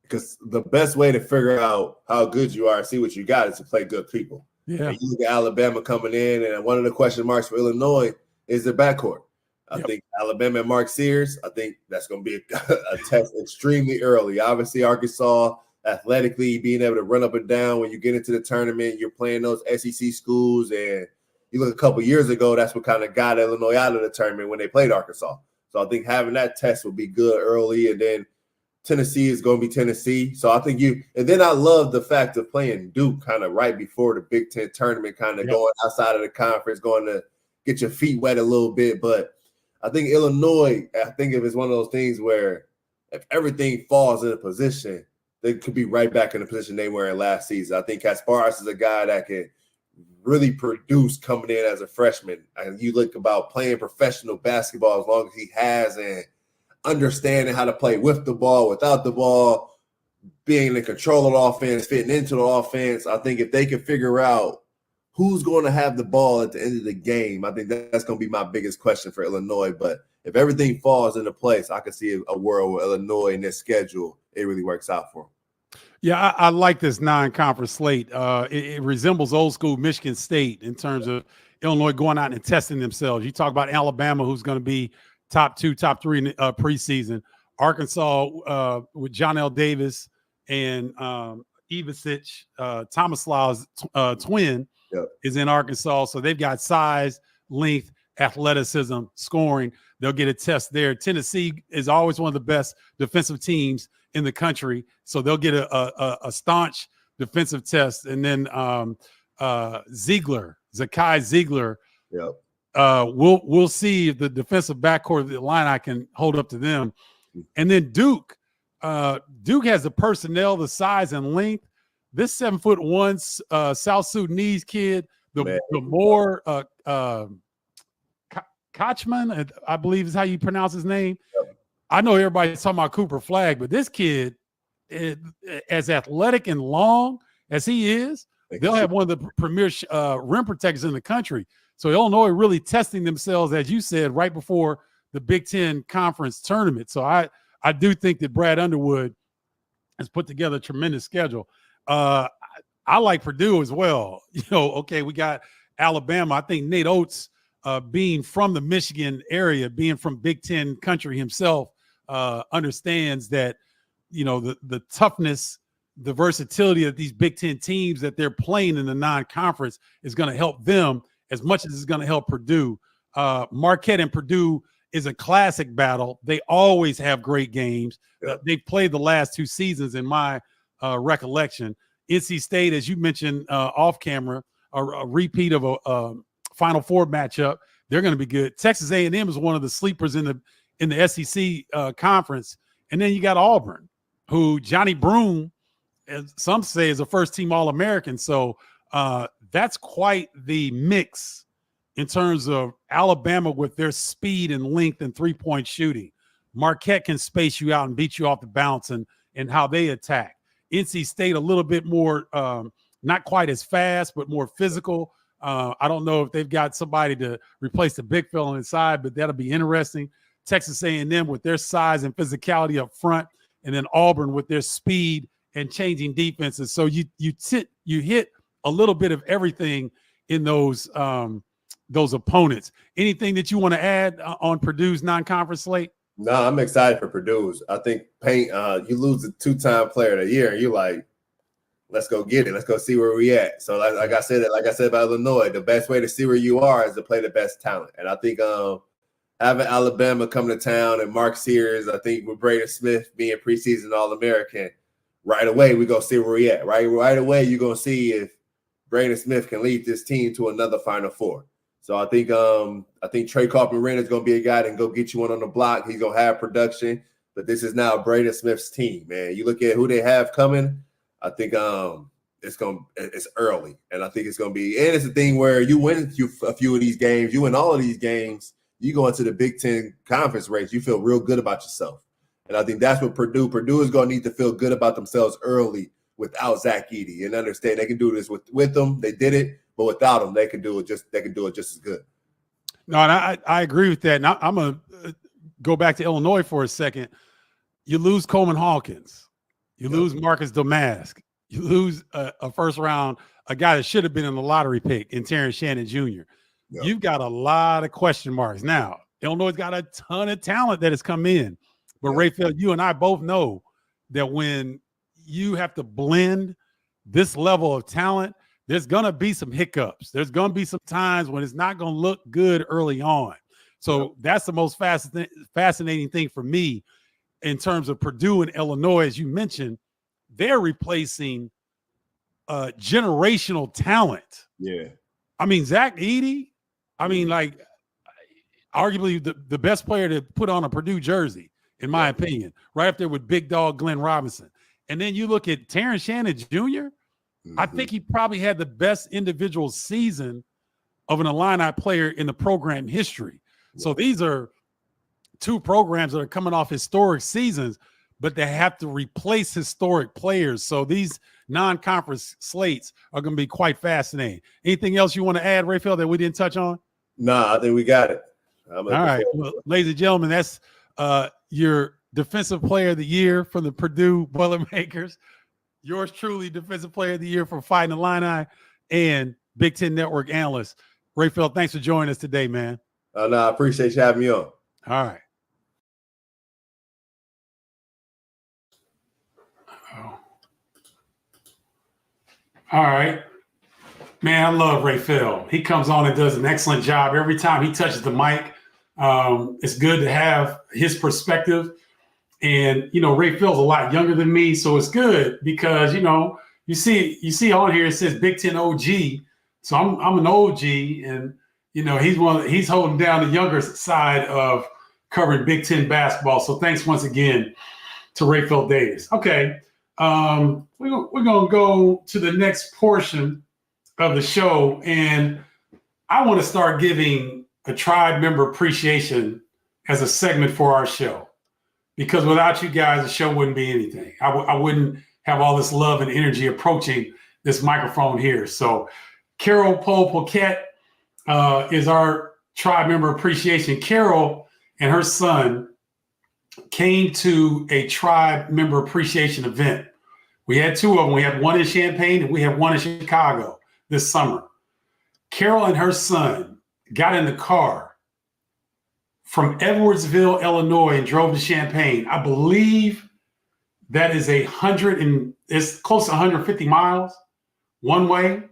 Because the best way to figure out how good you are and see what you got is to play good people.
Yeah.
And you look at Alabama coming in, and one of the question marks for Illinois is their backcourt. I think Alabama and Mark Sears, I think that's going to be a test extremely early. Obviously, Arkansas, athletically, being able to run up and down when you get into the tournament, you're playing those SEC schools. And you look a couple years ago, that's what kind of got Illinois out of the tournament when they played Arkansas. So I think having that test will be good early. And then Tennessee is going to be Tennessee. So I think and then I love the fact of playing Duke kind of right before the Big Ten tournament, kind of going outside of the conference, going to get your feet wet a little bit. But I think Illinois, if it's one of those things where if everything falls in a position, they could be right back in the position they were in last season. I think Kasparis is a guy that can really produce coming in as a freshman. And you look about playing professional basketball as long as he has and understanding how to play with the ball, without the ball, being in control of the offense, fitting into the offense. I think if they can figure out who's going to have the ball at the end of the game, I think that's going to be my biggest question for Illinois. But if everything falls into place, I can see a world where Illinois in their schedule, it really works out for them.
Yeah, I like this non-conference slate. It resembles old school Michigan State in terms of Illinois going out and testing themselves. You talk about Alabama, who's going to be top 2, top 3 in preseason. Arkansas with John L. Davis and Ivasic, Tomislaw's twin, is in Arkansas. So they've got size, length, athleticism, scoring. They'll get a test there. Tennessee is always one of the best defensive teams in the country, so they'll get a staunch defensive test. And then Zakai Ziegler, we'll see if the defensive backcourt of the Illini can hold up to them. And then Duke has the personnel, the size and length. This 7'1" South Sudanese kid, the more Kochman, I believe is how you pronounce his name. I know everybody's talking about Cooper Flagg, but this kid, as athletic and long as he is, they'll have one of the premier rim protectors in the country. So Illinois really testing themselves, as you said, right before the Big Ten conference tournament. So I do think that Brad Underwood has put together a tremendous schedule. I like Purdue as well. Okay, we got Alabama. I think Nate Oates, being from the Michigan area, being from Big Ten country himself, understands that, the toughness, the versatility of these Big Ten teams that they're playing in the non-conference is going to help them as much as it's going to help Purdue. Marquette and Purdue is a classic battle. They always have great games. They've played the last 2 seasons in my recollection. NC State, as you mentioned off camera, a repeat of a Final Four matchup. They're going to be good. Texas A&M is one of the sleepers in the SEC conference. And then you got Auburn, who Johnny Broome, as some say, is a first-team All-American. So that's quite the mix in terms of Alabama with their speed and length and three-point shooting. Marquette can space you out and beat you off the bounce and how they attack. NC State a little bit more, not quite as fast, but more physical. I don't know if they've got somebody to replace the big fella inside, but that'll be interesting. Texas A&M with their size and physicality up front, and then Auburn with their speed and changing defenses. So you hit a little bit of everything in those opponents. Anything that you want to add on Purdue's non-conference slate?
No, I'm excited for Purdue's. I think you lose a 2-time player of the year, and you're like, let's go get it. Let's go see where we at. So like I said about Illinois, the best way to see where you are is to play the best talent. And I think having Alabama come to town and Mark Sears, I think with Braden Smith being preseason All-American, right away we go see where we at. Right away you're gonna see if Braden Smith can lead this team to another Final Four. So I think Trey Carpenter is gonna be a guy that can go get you one on the block. He's gonna have production, but this is now Braden Smith's team, man. You look at who they have coming. I think it's early, and I think it's gonna be. And it's a thing where you win a few of these games, you win all of these games, you go into the Big Ten conference race, you feel real good about yourself. And I think that's what Purdue is gonna need to feel good about themselves early without Zach Edey, and understand they can do this with them. They did it, but without them, they can do it just as good.
No, and I agree with that. Now I'm gonna go back to Illinois for a second. You lose Coleman Hawkins. You lose Marcus Domask. You lose a first round, a guy that should have been in the lottery pick in Terrence Shannon Jr. Yep. You've got a lot of question marks. Now, Illinois got a ton of talent that has come in. But Rapheal, you and I both know that when you have to blend this level of talent, there's going to be some hiccups. There's going to be some times when it's not going to look good early on. So that's the most fascinating thing for me. In terms of Purdue and Illinois, as you mentioned, they're replacing generational talent.
Yeah.
I mean, Zach Edey, like arguably the best player to put on a Purdue jersey, in my opinion, right up there with big dog Glenn Robinson. And then you look at Terrence Shannon Jr., I think he probably had the best individual season of an Illini player in the program history. So these are 2 programs that are coming off historic seasons, but they have to replace historic players. So these non-conference slates are going to be quite fascinating. Anything else you want to add, Rapheal, that we didn't touch on?
Nah, I think we got it.
All right. Well, ladies and gentlemen, that's your Defensive Player of the Year from the Purdue Boilermakers. Yours truly, Defensive Player of the Year for Fighting Illini, and Big Ten Network analyst. Rapheal, thanks for joining us today, man.
No, I appreciate you having me on.
All right. All right. Man, I love Rapheal. He comes on and does an excellent job. Every time he touches the mic, it's good to have his perspective. And, Raphael's a lot younger than me, so it's good because, you see on here, it says Big Ten OG. So I'm an OG, and, he's holding down the younger side of covering Big Ten basketball. So thanks once again to Rapheal Davis. Okay. We're going to go to the next portion of the show, and I want to start giving a tribe member appreciation as a segment for our show, because without you guys, the show wouldn't be anything. I wouldn't have all this love and energy approaching this microphone here. So Carol Poe-Poquette is our tribe member appreciation. Carol and her son came to a tribe member appreciation event. We had two of them. We had one in Champaign and we had one in Chicago this summer. Carol and her son got in the car from Edwardsville, Illinois, and drove to Champaign. I believe that is it's close to 150 miles one way.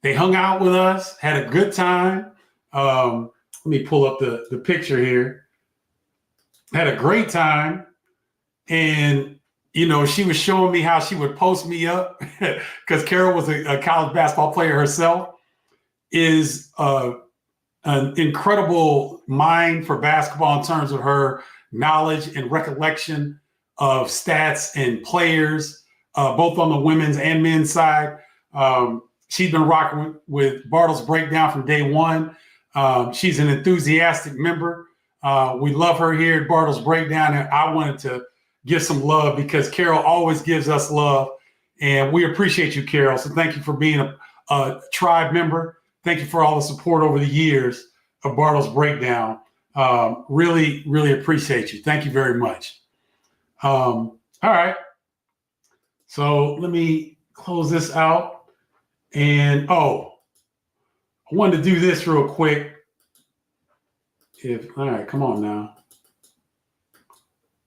They hung out with us, had a good time. Let me pull up the picture here. Had a great time. And she was showing me how she would post me up because Carol was a college basketball player herself, is an incredible mind for basketball in terms of her knowledge and recollection of stats and players, both on the women's and men's side. She's been rocking with Bardo's Breakdown from day one. She's an enthusiastic member. We love her here at Bardo's Breakdown, and I wanted to give some love because Carol always gives us love, and we appreciate you, Carol. So thank you for being a tribe member. Thank you for all the support over the years of Bardo's Breakdown. Really, really appreciate you. Thank you very much. All right. So let me close this out. And, I wanted to do this real quick. All right, come on now.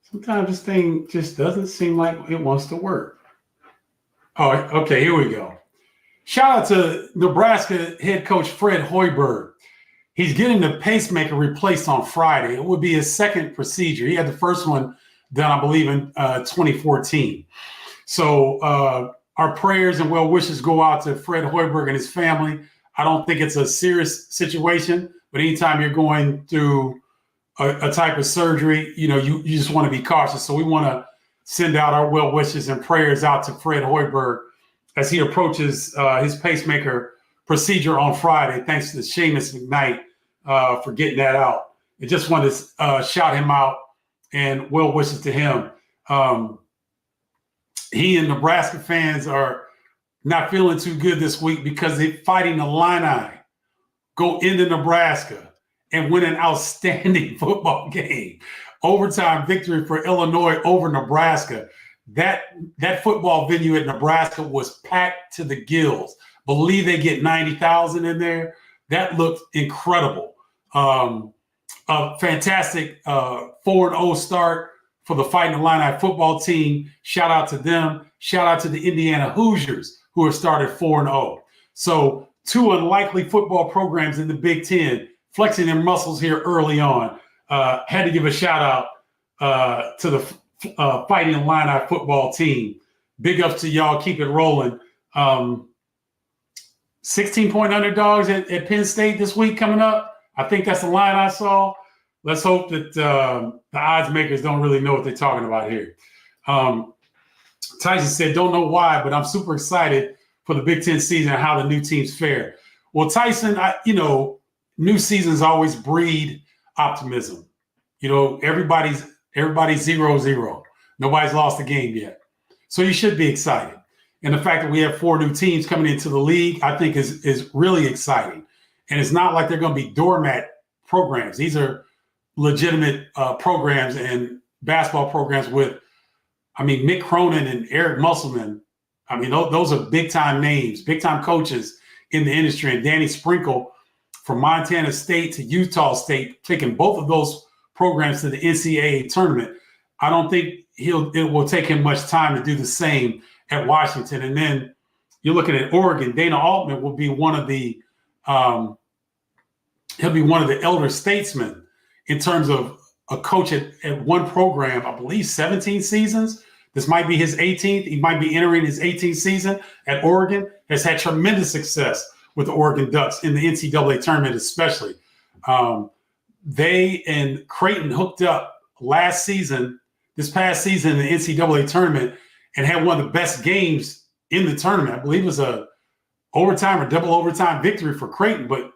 Sometimes this thing just doesn't seem like it wants to work. Oh, okay, here we go. Shout out to Nebraska head coach Fred Hoiberg. He's getting the pacemaker replaced on Friday. It would be his second procedure. He had the first one done, I believe, in 2014. So our prayers and well wishes go out to Fred Hoiberg and his family. I don't think it's a serious situation, but anytime you're going through a type of surgery, you just want to be cautious. So we want to send out our well wishes and prayers out to Fred Hoiberg as he approaches his pacemaker procedure on Friday. Thanks to Seamus McKnight for getting that out. I just wanted to shout him out and well wishes to him. He and Nebraska fans are not feeling too good this week because they're fighting the Illini, go into Nebraska and win an outstanding football game. Overtime victory for Illinois over Nebraska. That football venue at Nebraska was packed to the gills. Believe they get 90,000 in there. That looked incredible. A fantastic 4-0 start for the Fighting Illini football team. Shout out to them. Shout out to the Indiana Hoosiers who have started 4-0. So two unlikely football programs in the Big Ten flexing their muscles here early on. Had to give a shout out to the Fighting Illini football team. Big ups to y'all. Keep it rolling. 16-point underdogs at Penn State this week coming up. I think that's the line I saw. Let's hope that the odds makers don't really know what they're talking about here. Tyson said, don't know why, but I'm super excited for the Big Ten season and how the new teams fare. Well, Tyson, new seasons always breed optimism. Everybody's 0-0. Nobody's lost a game yet. So you should be excited. And the fact that we have 4 new teams coming into the league, I think is really exciting. And it's not like they're going to be doormat programs. These are legitimate programs and basketball programs with, Mick Cronin and Eric Musselman. Those are big-time names, big-time coaches in the industry. And Danny Sprinkle from Montana State to Utah State, taking both of those programs to the NCAA tournament. I don't think it will take him much time to do the same at Washington. And then you're looking at Oregon. Dana Altman will be one of the he'll be one of the elder statesmen in terms of a coach at one program, I believe 17 seasons. This might be his 18th. He might be entering his 18th season at Oregon. Has had tremendous success with the Oregon Ducks in the NCAA tournament, especially. They and Creighton hooked up this past season in the NCAA tournament, and had one of the best games in the tournament. I believe it was a overtime or double overtime victory for Creighton, but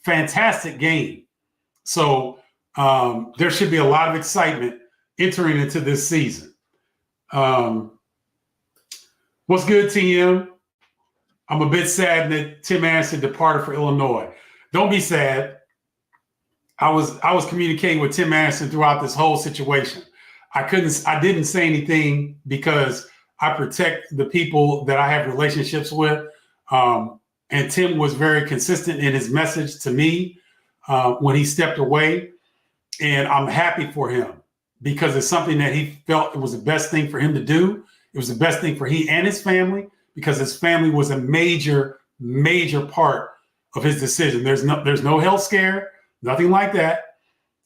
fantastic game. So there should be a lot of excitement entering into this season. What's good, TM? I'm a bit sad that Tim Anderson departed for Illinois. Don't be sad. I was communicating with Tim Anderson throughout this whole situation. I didn't say anything because I protect the people that I have relationships with. And Tim was very consistent in his message to me when he stepped away. And I'm happy for him because it's something that he felt it was the best thing for him to do. It was the best thing for he and his family, because his family was a major, major part of his decision. There's no health scare, nothing like that.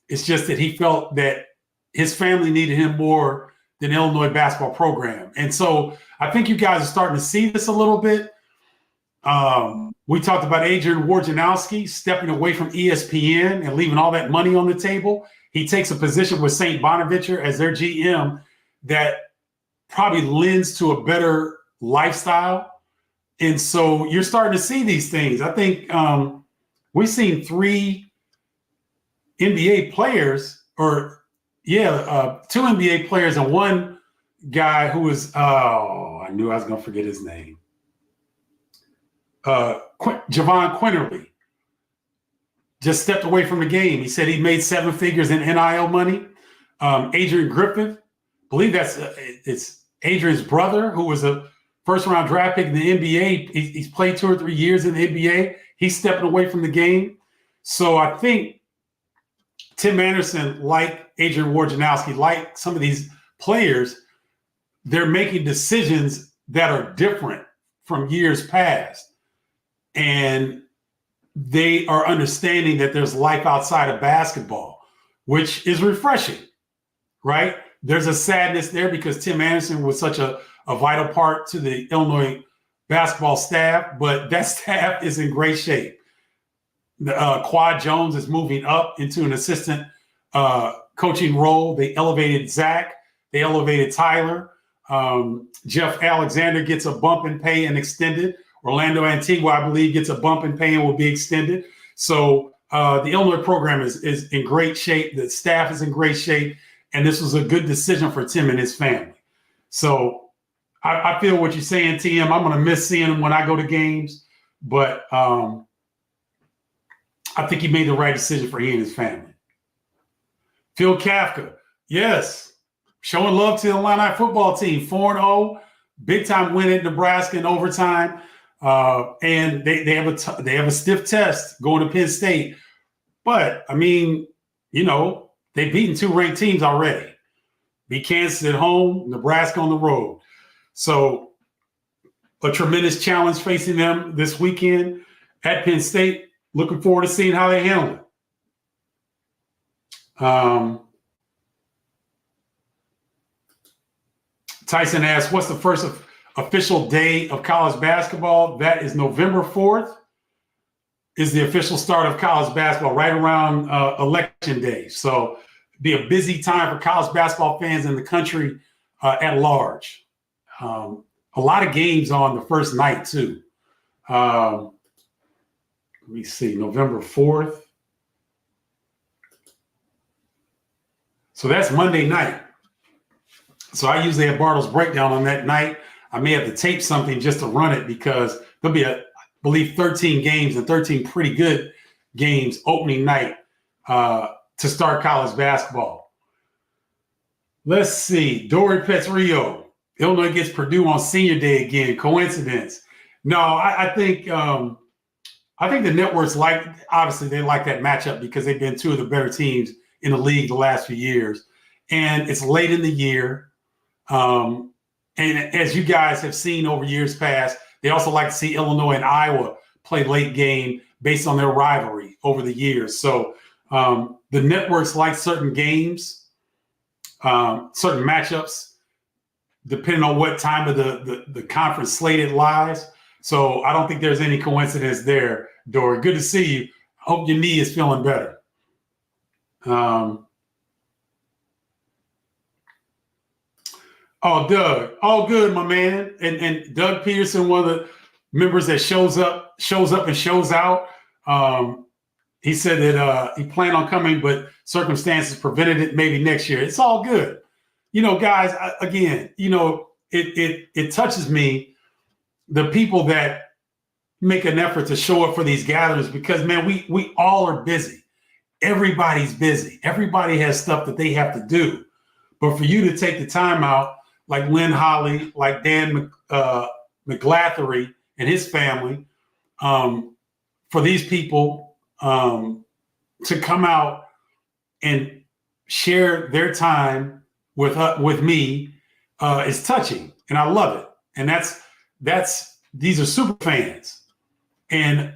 It's just that he felt that his family needed him more than Illinois basketball program. And so I think you guys are starting to see this a little bit. We talked about Adrian Wojnarowski stepping away from ESPN and leaving all that money on the table. He takes a position with St. Bonaventure as their GM that probably lends to a better lifestyle. And so you're starting to see these things. I think we've seen 3 NBA players, two NBA players and one guy who was, I knew I was going to forget his name. Javon Quinterly just stepped away from the game. He said he made 7 figures in NIL money. Adrian Griffith, I believe it's Adrian's brother, who was a first-round draft pick in the NBA. He's played 2 or 3 years in the NBA. He's stepping away from the game. So I think Tim Anderson, like Adrian Wojnarowski, like some of these players, they're making decisions that are different from years past. And they are understanding that there's life outside of basketball, which is refreshing, right? There's a sadness there because Tim Anderson was such a vital part to the Illinois basketball staff, but that staff is in great shape. Quad Jones is moving up into an assistant coaching role. They elevated Zach. They elevated Tyler. Jeff Alexander gets a bump in pay and extended. Orlando Antigua, I believe, gets a bump in pay and will be extended. So the Illinois program is in great shape. The staff is in great shape. And this was a good decision for Tim and his family. So I feel what you're saying, TM. I'm going to miss seeing him when I go to games. But I think he made the right decision for he and his family. Phil Kafka, yes, showing love to the Illini football team. 4-0, big-time win at Nebraska in overtime. And they have a stiff test going to Penn State. But, they've beaten 2 ranked teams already. Beat Kansas at home, Nebraska on the road. So a tremendous challenge facing them this weekend at Penn State. Looking forward to seeing how they handle it. Tyson asks, what's the first official day of college basketball? That is November 4th is the official start of college basketball, right around Election Day. So it'll be a busy time for college basketball fans in the country at large. A lot of games on the first night, too. Let me see, November 4th. So that's Monday night. So I usually have Bardo's breakdown on that night. I may have to tape something just to run it because there'll be, I believe, 13 games and 13 pretty good games opening night to start college basketball. Let's see. Dory Petrio. Illinois gets Purdue on senior day again. Coincidence? No, I think the networks obviously they like that matchup because they've been two of the better teams in the league the last few years. And it's late in the year. And as you guys have seen over years past, they also like to see Illinois and Iowa play late game based on their rivalry over the years. So the networks like certain games, certain matchups, depending on what time of the conference slate it lies. So I don't think there's any coincidence there, Dory. Good to see you. Hope your knee is feeling better. Oh, Doug. All good, my man. And Doug Peterson, one of the members that shows up and shows out. He said that he planned on coming, but circumstances prevented it maybe next year. It's all good. You know, guys, again, you know, it touches me, the people that make an effort to show up for these gatherings because, man, we all are busy. Everybody's busy. Everybody has stuff that they have to do. But for you to take the time out, like Lynn Holly, like Dan McGlathery and his family, for these people to come out and share their time with me is touching, and I love it. And these are super fans, and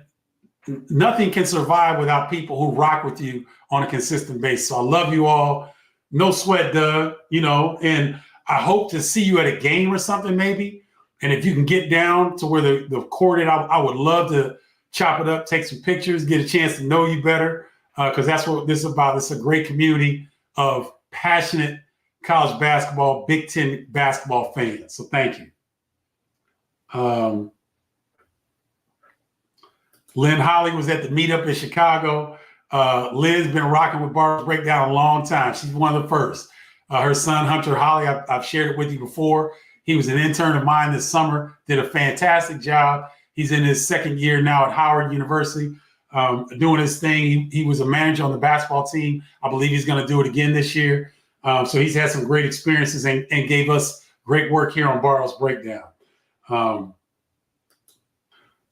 nothing can survive without people who rock with you on a consistent basis. So I love you all. No sweat, Doug. You know, and I hope to see you at a game or something, maybe. And if you can get down to where the court is, I would love to chop it up, take some pictures, get a chance to know you better, because that's what this is about. It's a great community of passionate college basketball, Big Ten basketball fans. So thank you. Lynn Holly was at the meetup in Chicago. Lynn's been rocking with Bardo's Breakdown a long time. She's one of the first. Her son, Hunter Holly, I've shared it with you before. He was an intern of mine this summer, did a fantastic job. He's in his second year now at Howard University, doing his thing. He was a manager on the basketball team. I believe he's going to do it again this year. So he's had some great experiences and gave us great work here on Bardo's Breakdown.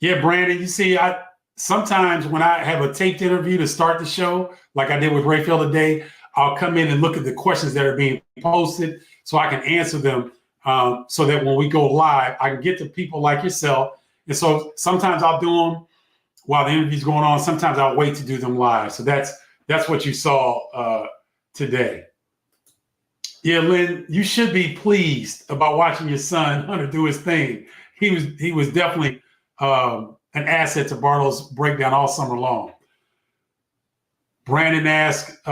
Yeah, Brandon, you see, sometimes when I have a taped interview to start the show, like I did with Rapheal today, I'll come in and look at the questions that are being posted so I can answer them so that when we go live, I can get to people like yourself. And so sometimes I'll do them while the interview's going on. Sometimes I'll wait to do them live. So that's what you saw today. Yeah, Lynn, you should be pleased about watching your son Hunter do his thing. He was definitely an asset to Bardo's Breakdown all summer long. Brandon asked,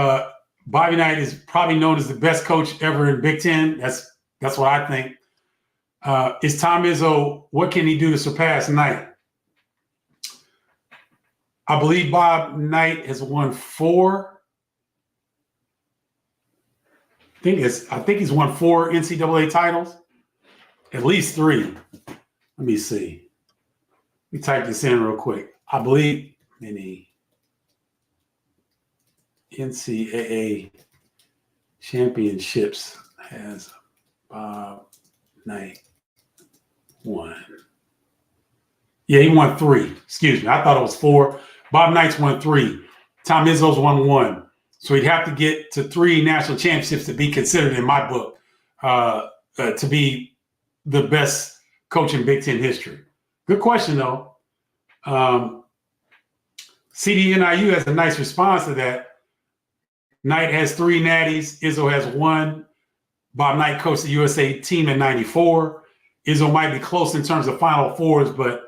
Bobby Knight is probably known as the best coach ever in Big Ten. That's what I think. Is Tom Izzo, what can he do to surpass Knight? I believe Bob Knight has won 4. I think he's won 4 NCAA titles, at least 3. Let me see. Let me type this in real quick. I believe many NCAA championships has Bob Knight won. Yeah, he won 3. Excuse me. I thought it was 4. Bob Knight's won 3. Tom Izzo's won 1. So he'd have to get to 3 national championships to be considered, in my book, to be the best coach in Big Ten history. Good question, though. CDNIU has a nice response to that. Knight has 3 natties. Izzo has 1. Bob Knight coached the USA team in '94. Izzo might be close in terms of Final Fours, but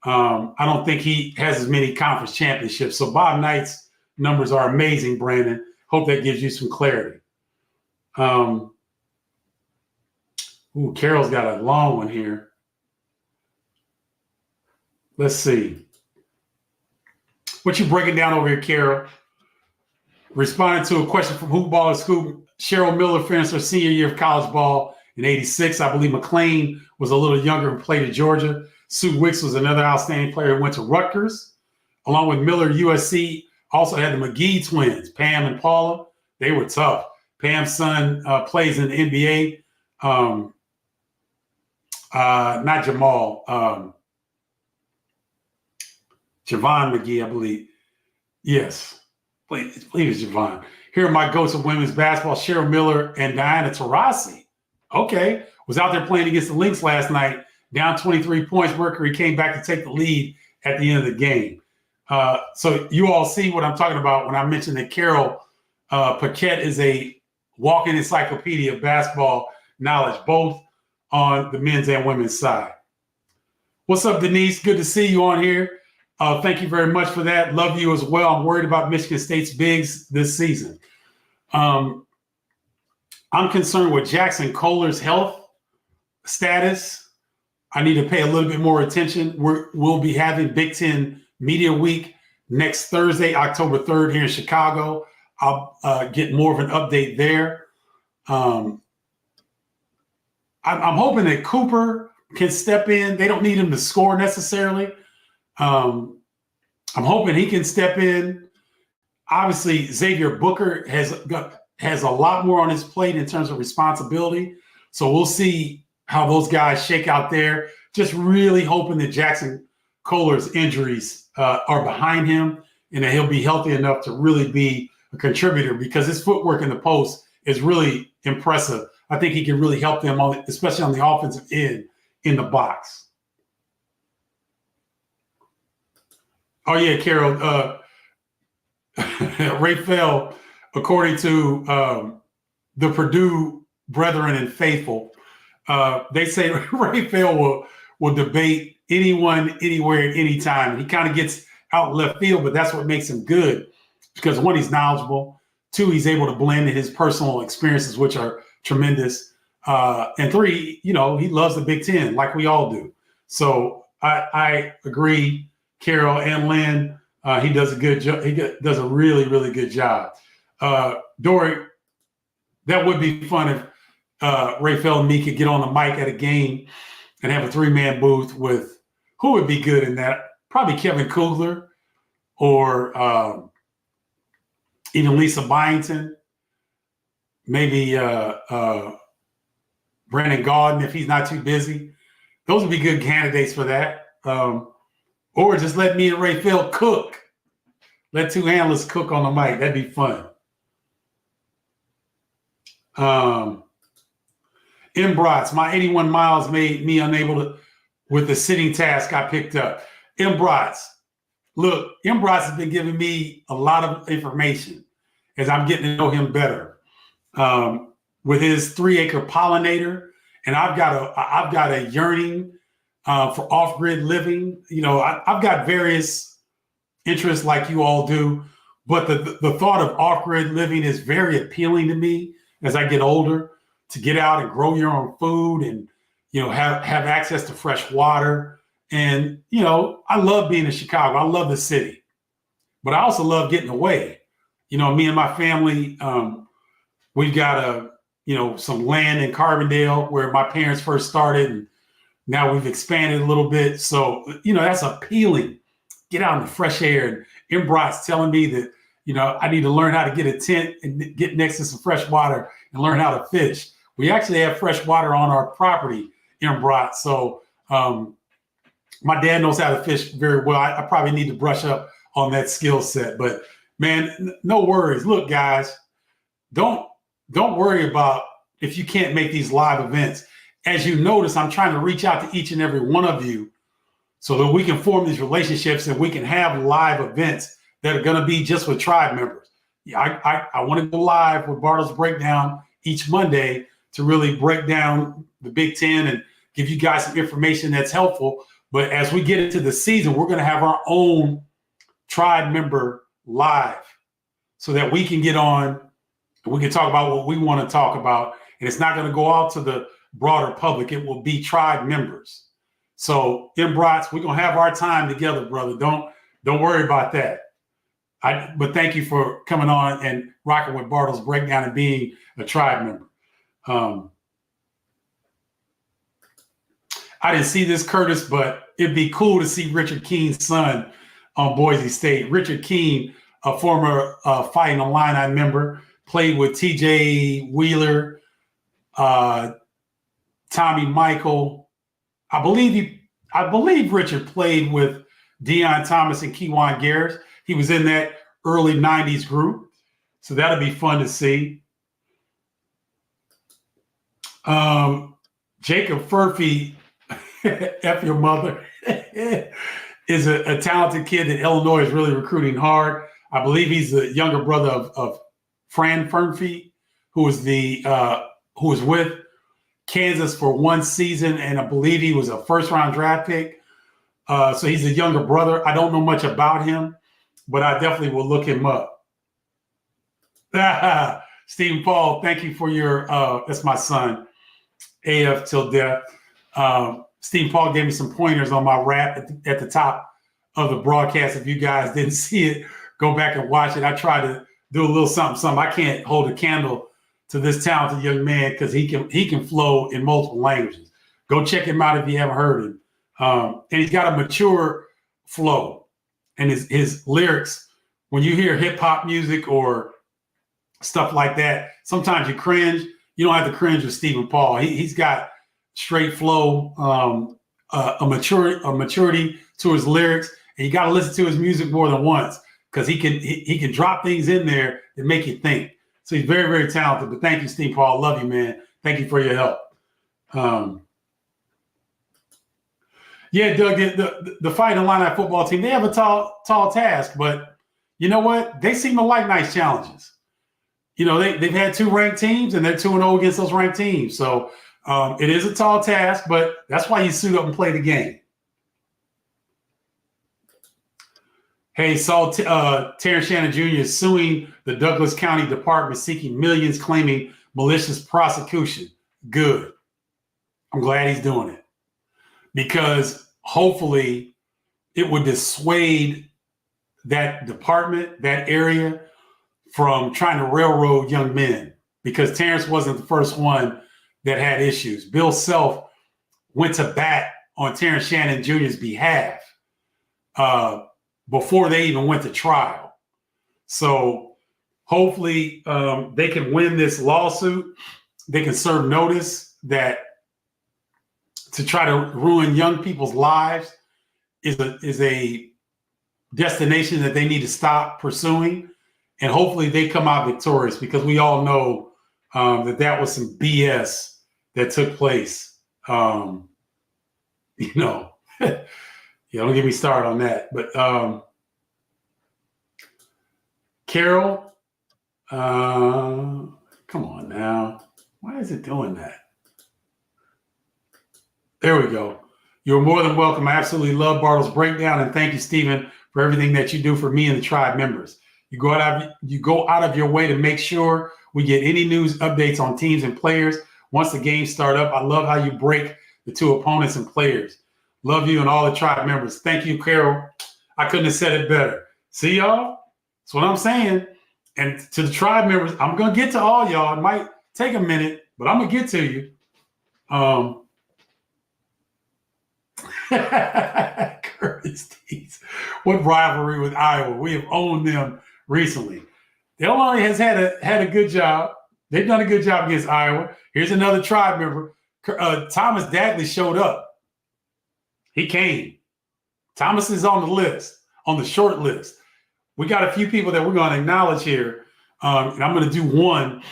I don't think he has as many conference championships. So Bob Knight's numbers are amazing, Brandon. Hope that gives you some clarity. Carol's got a long one here. Let's see. What you breaking down over here, Carol? Responding to a question from Hoop Ball at Scoop. Cheryl Miller finished her senior year of college ball in '86. I believe McLean was a little younger and played at Georgia. Sue Wicks was another outstanding player who went to Rutgers. Along with Miller, USC also had the McGee twins, Pam and Paula. They were tough. Pam's son plays in the NBA. Not Jamal. Javon McGee, I believe. Yes. I believe it's Javon. Here are my goats of women's basketball, Cheryl Miller and Diana Taurasi. Okay. Was out there playing against the Lynx last night, down 23 points. Mercury came back to take the lead at the end of the game. So you all see what I'm talking about when I mentioned that Carol Paquette is a walking encyclopedia of basketball knowledge, both on the men's and women's side. What's up, Denise? Good to see you on here. Thank you very much for that. Love you as well. I'm worried about Michigan State's bigs this season. I'm concerned with Jackson Kohler's health status. I need to pay a little bit more attention. We'll be having Big Ten Media Week next Thursday, October 3rd here in Chicago. I'll get more of an update there. I'm hoping that Cooper can step in. They don't need him to score necessarily. I'm hoping he can step in. Obviously, Xavier Booker has a lot more on his plate in terms of responsibility. So we'll see how those guys shake out there. Just really hoping that Jackson Kohler's injuries are behind him and that he'll be healthy enough to really be a contributor, because his footwork in the post is really impressive. I think he can really help them, especially on the offensive end in the box. Oh, yeah, Carol. Rapheal, according to the Purdue Brethren and Faithful, they say Rapheal will debate anyone, anywhere, at any time. He kind of gets out left field, but that's what makes him good, because one, he's knowledgeable. Two, he's able to blend in his personal experiences, which are tremendous. And three, he loves the Big Ten like we all do. So I agree, Carol and Lynn. He does a good job. He does a really, really good job. Dory, that would be fun if Rapheal and me could get on the mic at a game and have a three-man booth with who would be good in that? Probably Kevin Kugler or even Lisa Byington, maybe Brandon Gaudin if he's not too busy. Those would be good candidates for that. Or just let me and Rapheal cook. Let two handlers cook on the mic. That'd be fun. Embrats, my 81 miles made me unable to, with the sitting task I picked up. Embrats, look, Embrats has been giving me a lot of information as I'm getting to know him better. With his 3-acre pollinator, and I've got a yearning for off-grid living. I've got various interests like you all do, but the thought of off-grid living is very appealing to me as I get older, to get out and grow your own food and, have access to fresh water. And, I love being in Chicago. I love the city, but I also love getting away. Me and my family, we've got some land in Carbondale where my parents first started, and now we've expanded a little bit. So, that's appealing. Get out in the fresh air. And Embrot's telling me that, I need to learn how to get a tent and get next to some fresh water and learn how to fish. We actually have fresh water on our property, Embrot. So my dad knows how to fish very well. I probably need to brush up on that skill set. But, man, no worries. Look, guys, don't worry about if you can't make these live events. As you notice, I'm trying to reach out to each and every one of you so that we can form these relationships and we can have live events that are going to be just with tribe members. Yeah, I want to go live with Bardo's Breakdown each Monday to really break down the Big Ten and give you guys some information that's helpful. But as we get into the season, we're going to have our own tribe member live so that we can get on and we can talk about what we want to talk about. And it's not going to go out to the broader public. It will be tribe members. So, Embrats, we're going to have our time together, brother. Don't worry about that. But thank you for coming on and rocking with Bardo's Breakdown and being a tribe member. I didn't see this, Curtis, but it'd be cool to see Richard Keene's son on Boise State. Richard Keene, a former Fighting Illini member, played with T.J. Wheeler, Tommy Michael. I believe Richard played with Deion Thomas and Kejuan Garris. He was in that early 90s group. So that'll be fun to see. Jacob Furphy, F your mother, is a talented kid that Illinois is really recruiting hard. I believe he's the younger brother of Fran Furphy, who was with Kansas for one season, and I believe he was a first-round draft pick. So he's a younger brother. I don't know much about him, but I definitely will look him up. Stephen Paul, thank you for your that's my son, AF till death. Stephen Paul gave me some pointers on my rap at the top of the broadcast. If you guys didn't see it, go back and watch it. I tried to do a little something. I can't hold a candle to this talented young man because he can flow in multiple languages. Go check him out if you haven't heard him. And he's got a mature flow. And his lyrics, when you hear hip hop music or stuff like that, sometimes you cringe. You don't have to cringe with Stephen Paul. He's got straight flow, a maturity to his lyrics, and you got to listen to his music more than once because he can drop things in there that make you think. So he's very, very talented. But thank you, Steve Paul. Love you, man. Thank you for your help. Yeah, Doug, the Fighting Illini football team, they have a tall task, but you know what? They seem to like nice challenges. You know, they've had 2 ranked teams, and they're 2-0 against those ranked teams. So it is a tall task, but that's why you suit up and play the game. Hey, Saul Terrence Shannon Jr. is suing the Douglas County Department, seeking millions, claiming malicious prosecution. Good. I'm glad he's doing it because hopefully it would dissuade that department, that area, from trying to railroad young men, because Terrence wasn't the first one that had issues. Bill Self went to bat on Terrence Shannon Jr.'s behalf before they even went to trial. So hopefully they can win this lawsuit. They can serve notice that to try to ruin young people's lives is a destination that they need to stop pursuing. And hopefully they come out victorious, because we all know that was some BS that took place. You know, yeah, don't get me started on that. But Carol, come on now. Why is it doing that? There we go. You're more than welcome. I absolutely love Bardo's breakdown. And thank you, Stephen, for everything that you do for me and the tribe members. You go out of your way to make sure we get any news updates on teams and players once the games start up. I love how you break the 2 opponents and players. Love you and all the tribe members. Thank you, Carol. I couldn't have said it better. See, y'all? That's what I'm saying. And to the tribe members, I'm going to get to all y'all. It might take a minute, but I'm going to get to you. Curtis Tees. What rivalry with Iowa? We have owned them recently. Illinois has had a good job. They've done a good job against Iowa. Here's another tribe member. Thomas Dagley showed up. He came. Thomas is on the list, on the short list. We got a few people that we're going to acknowledge here. And I'm going to do one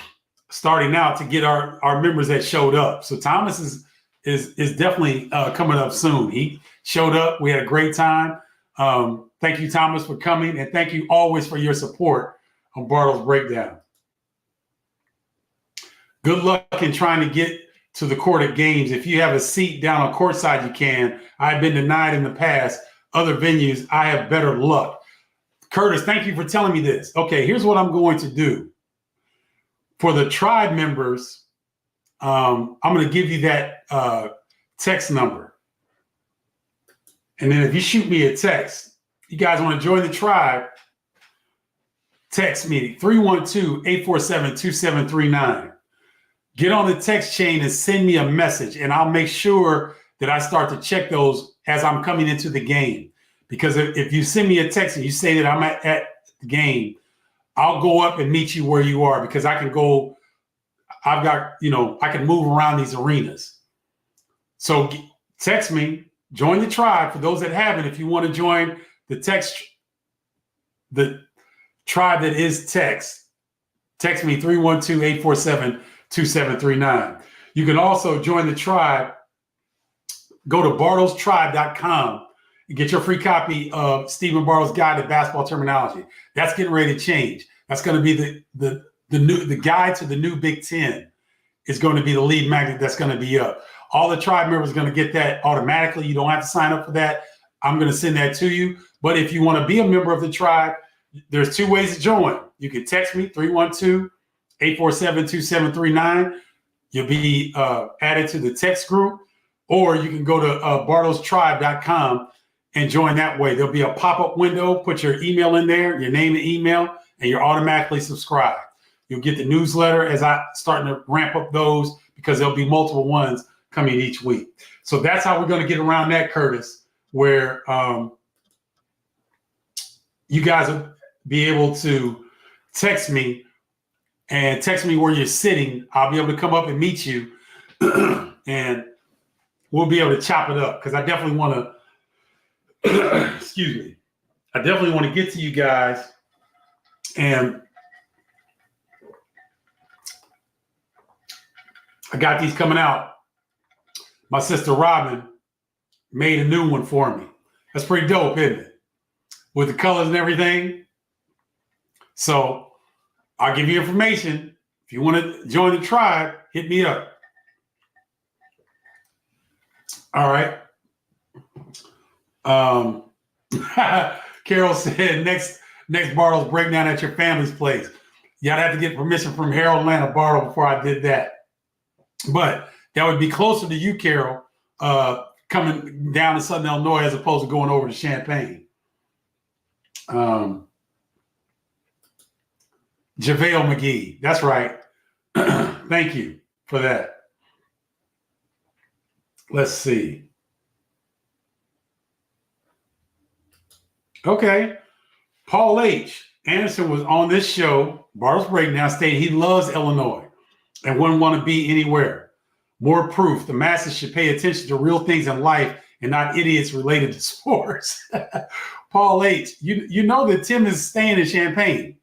starting out to get our members that showed up. So Thomas is definitely coming up soon. He showed up. We had a great time. Thank you, Thomas, for coming. And thank you always for your support on Bardo's Breakdown. Good luck in trying to get to the court at games. If you have a seat down on courtside, you can. I've been denied in the past. Other venues, I have better luck. Curtis, thank you for telling me this. Okay, here's what I'm going to do. For the tribe members, I'm going to give you that text number. And then if you shoot me a text, you guys want to join the tribe, text me 312-847-2739. Get on the text chain and send me a message, and I'll make sure that I start to check those as I'm coming into the game. Because if you send me a text and you say that I'm at the game, I'll go up and meet you where you are, because I can go, I've got, I can move around these arenas. So text me, join the tribe. For those that haven't, if you want to join the tribe that is text me 312-847-2739. You can also join the tribe. Go to bardostribe.com and get your free copy of Stephen Bardo's Guide to Basketball Terminology. That's getting ready to change. That's going to be the guide to the new Big Ten is going to be the lead magnet that's going to be up. All the tribe members are going to get that automatically. You don't have to sign up for that. I'm going to send that to you. But if you want to be a member of the tribe, there's two ways to join. You can text me 312-847-2739. You'll be added to the text group, or you can go to bardostribe.com and join that way. There'll be a pop-up window. Put your email in there, your name and email, and you're automatically subscribed. You'll get the newsletter as I starting to ramp up those, because there'll be multiple ones coming each week. So that's how we're going to get around that, Curtis, where you guys will be able to text me where you're sitting. I'll be able to come up and meet you and we'll be able to chop it up, because I definitely want to, excuse me, I definitely want to get to you guys. And I got these coming out. My sister Robin made a new one for me. That's pretty dope, isn't it? With the colors and everything. So I'll give you information. If you want to join the tribe, hit me up. All right. Carol said next Bardo's breakdown at your family's place. Yeah, I'd have to get permission from Harold Atlanta Bardo before I did that. But that would be closer to you, Carol, coming down to Southern Illinois as opposed to going over to Champaign. JaVale McGee. That's right. Thank you for that. Let's see. Okay. Paul H. Anderson was on this show, Bardo's Breakdown, stated he loves Illinois and wouldn't want to be anywhere. More proof. The masses should pay attention to real things in life and not idiots related to sports. Paul H., you know that Tim is staying in Champaign.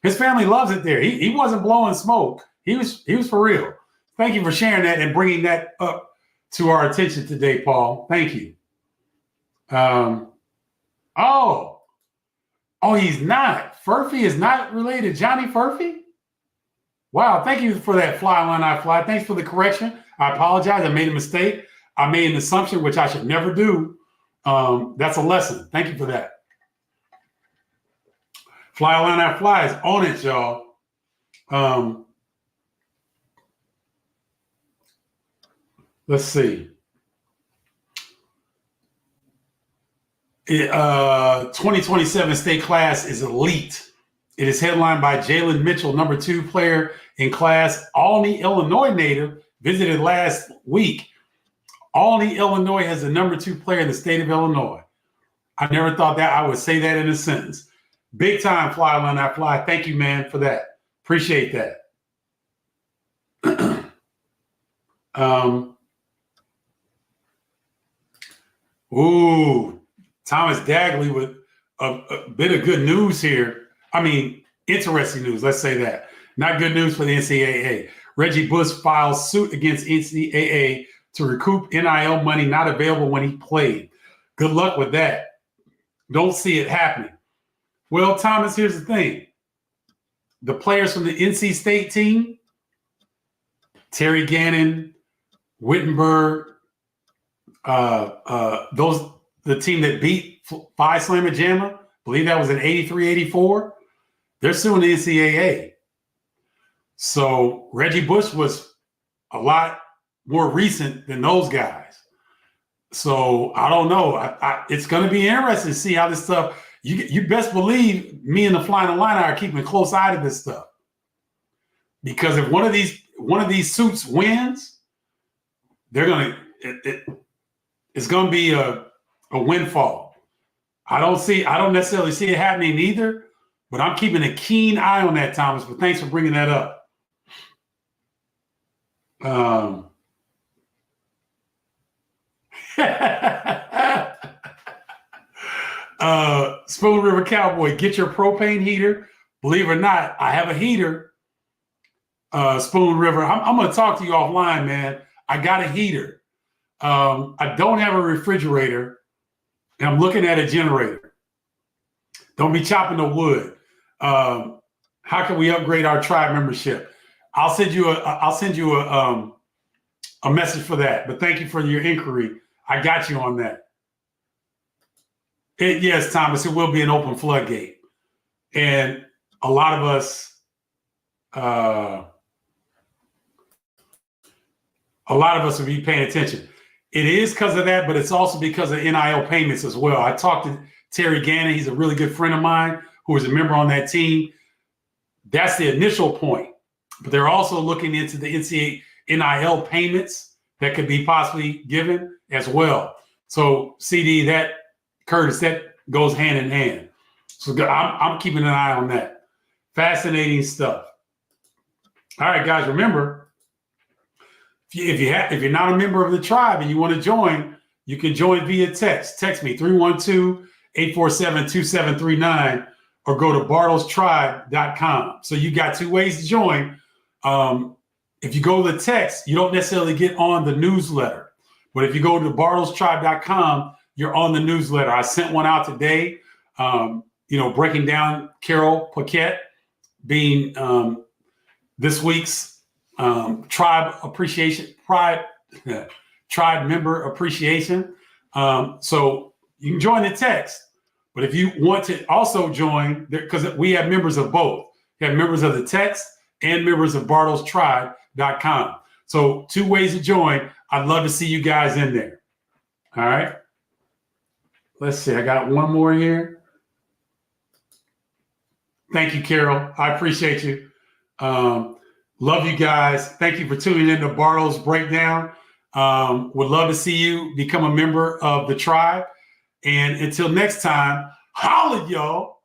His family loves it there. He wasn't blowing smoke. He was for real. Thank you for sharing that and bringing that up to our attention today, Paul. Thank you. Oh, he's not. Furphy is not related to Johnny Furphy? Wow, thank you for that, Fly Line I Fly. Thanks for the correction. I apologize. I made a mistake. I made an assumption, which I should never do. That's a lesson. Thank you for that. Fly Line I Fly is on it, y'all. Let's see. 2027 state class is elite. It is headlined by Jalen Mitchell, number 2 player in class. Albany, Illinois native, visited last week. Albany, Illinois has the number 2 player in the state of Illinois. I never thought that I would say that in a sentence. Big time, Fly Line I Fly. Thank you, man, for that. Appreciate that. Thomas Dagley with a bit of good news here. I mean, interesting news, let's say that. Not good news for the NCAA. Reggie Bush files suit against NCAA to recoup NIL money not available when he played. Good luck with that. Don't see it happening. Well, Thomas, here's the thing. The players from the NC State team, Terry Gannon, Wittenberg, the team that beat Phi Slamma Jamma, I believe that was in 83-84, they're suing the NCAA. So Reggie Bush was a lot more recent than those guys. So I don't know. It's going to be interesting to see how this stuff. You best believe me and the Flying Illini are keeping a close eye to this stuff, because if one of these suits wins, they're going to it's going to be a windfall. I don't necessarily see it happening either, but I'm keeping a keen eye on that, Thomas. But thanks for bringing that up. Spoon River Cowboy, get your propane heater. Believe it or not, I have a heater. Spoon River, I'm going to talk to you offline, man. I got a heater. I don't have a refrigerator, and I'm looking at a generator. Don't be chopping the wood. How can we upgrade our tribe membership? I'll send you a message for that. But thank you for your inquiry. I got you on that. Yes, Thomas, it will be an open floodgate. And a lot of us, will be paying attention. It is because of that, but it's also because of NIL payments as well. I talked to Terry Gannon. He's a really good friend of mine who is a member on that team. That's the initial point. But they're also looking into the NCAA NIL payments that could be possibly given as well. So, CD, Curtis, that goes hand in hand. So I'm keeping an eye on that. Fascinating stuff. All right, guys, remember, if you're not a member of the tribe and you want to join, you can join via text. Text me 312-847-2739 or go to bardostribe.com. So you got two ways to join. If you go to the text, you don't necessarily get on the newsletter. But if you go to bardostribe.com, you're on the newsletter. I sent one out today, breaking down Carol Paquette being this week's tribe member appreciation. So you can join the text. But if you want to also join, because we have members of both. We have members of the text and members of bardostribe.com. So two ways to join. I'd love to see you guys in there. All right. Let's see. I got one more here. Thank you, Carol. I appreciate you. Love you guys. Thank you for tuning in to Bardo's Breakdown. Would love to see you become a member of the tribe. And until next time, holla, y'all.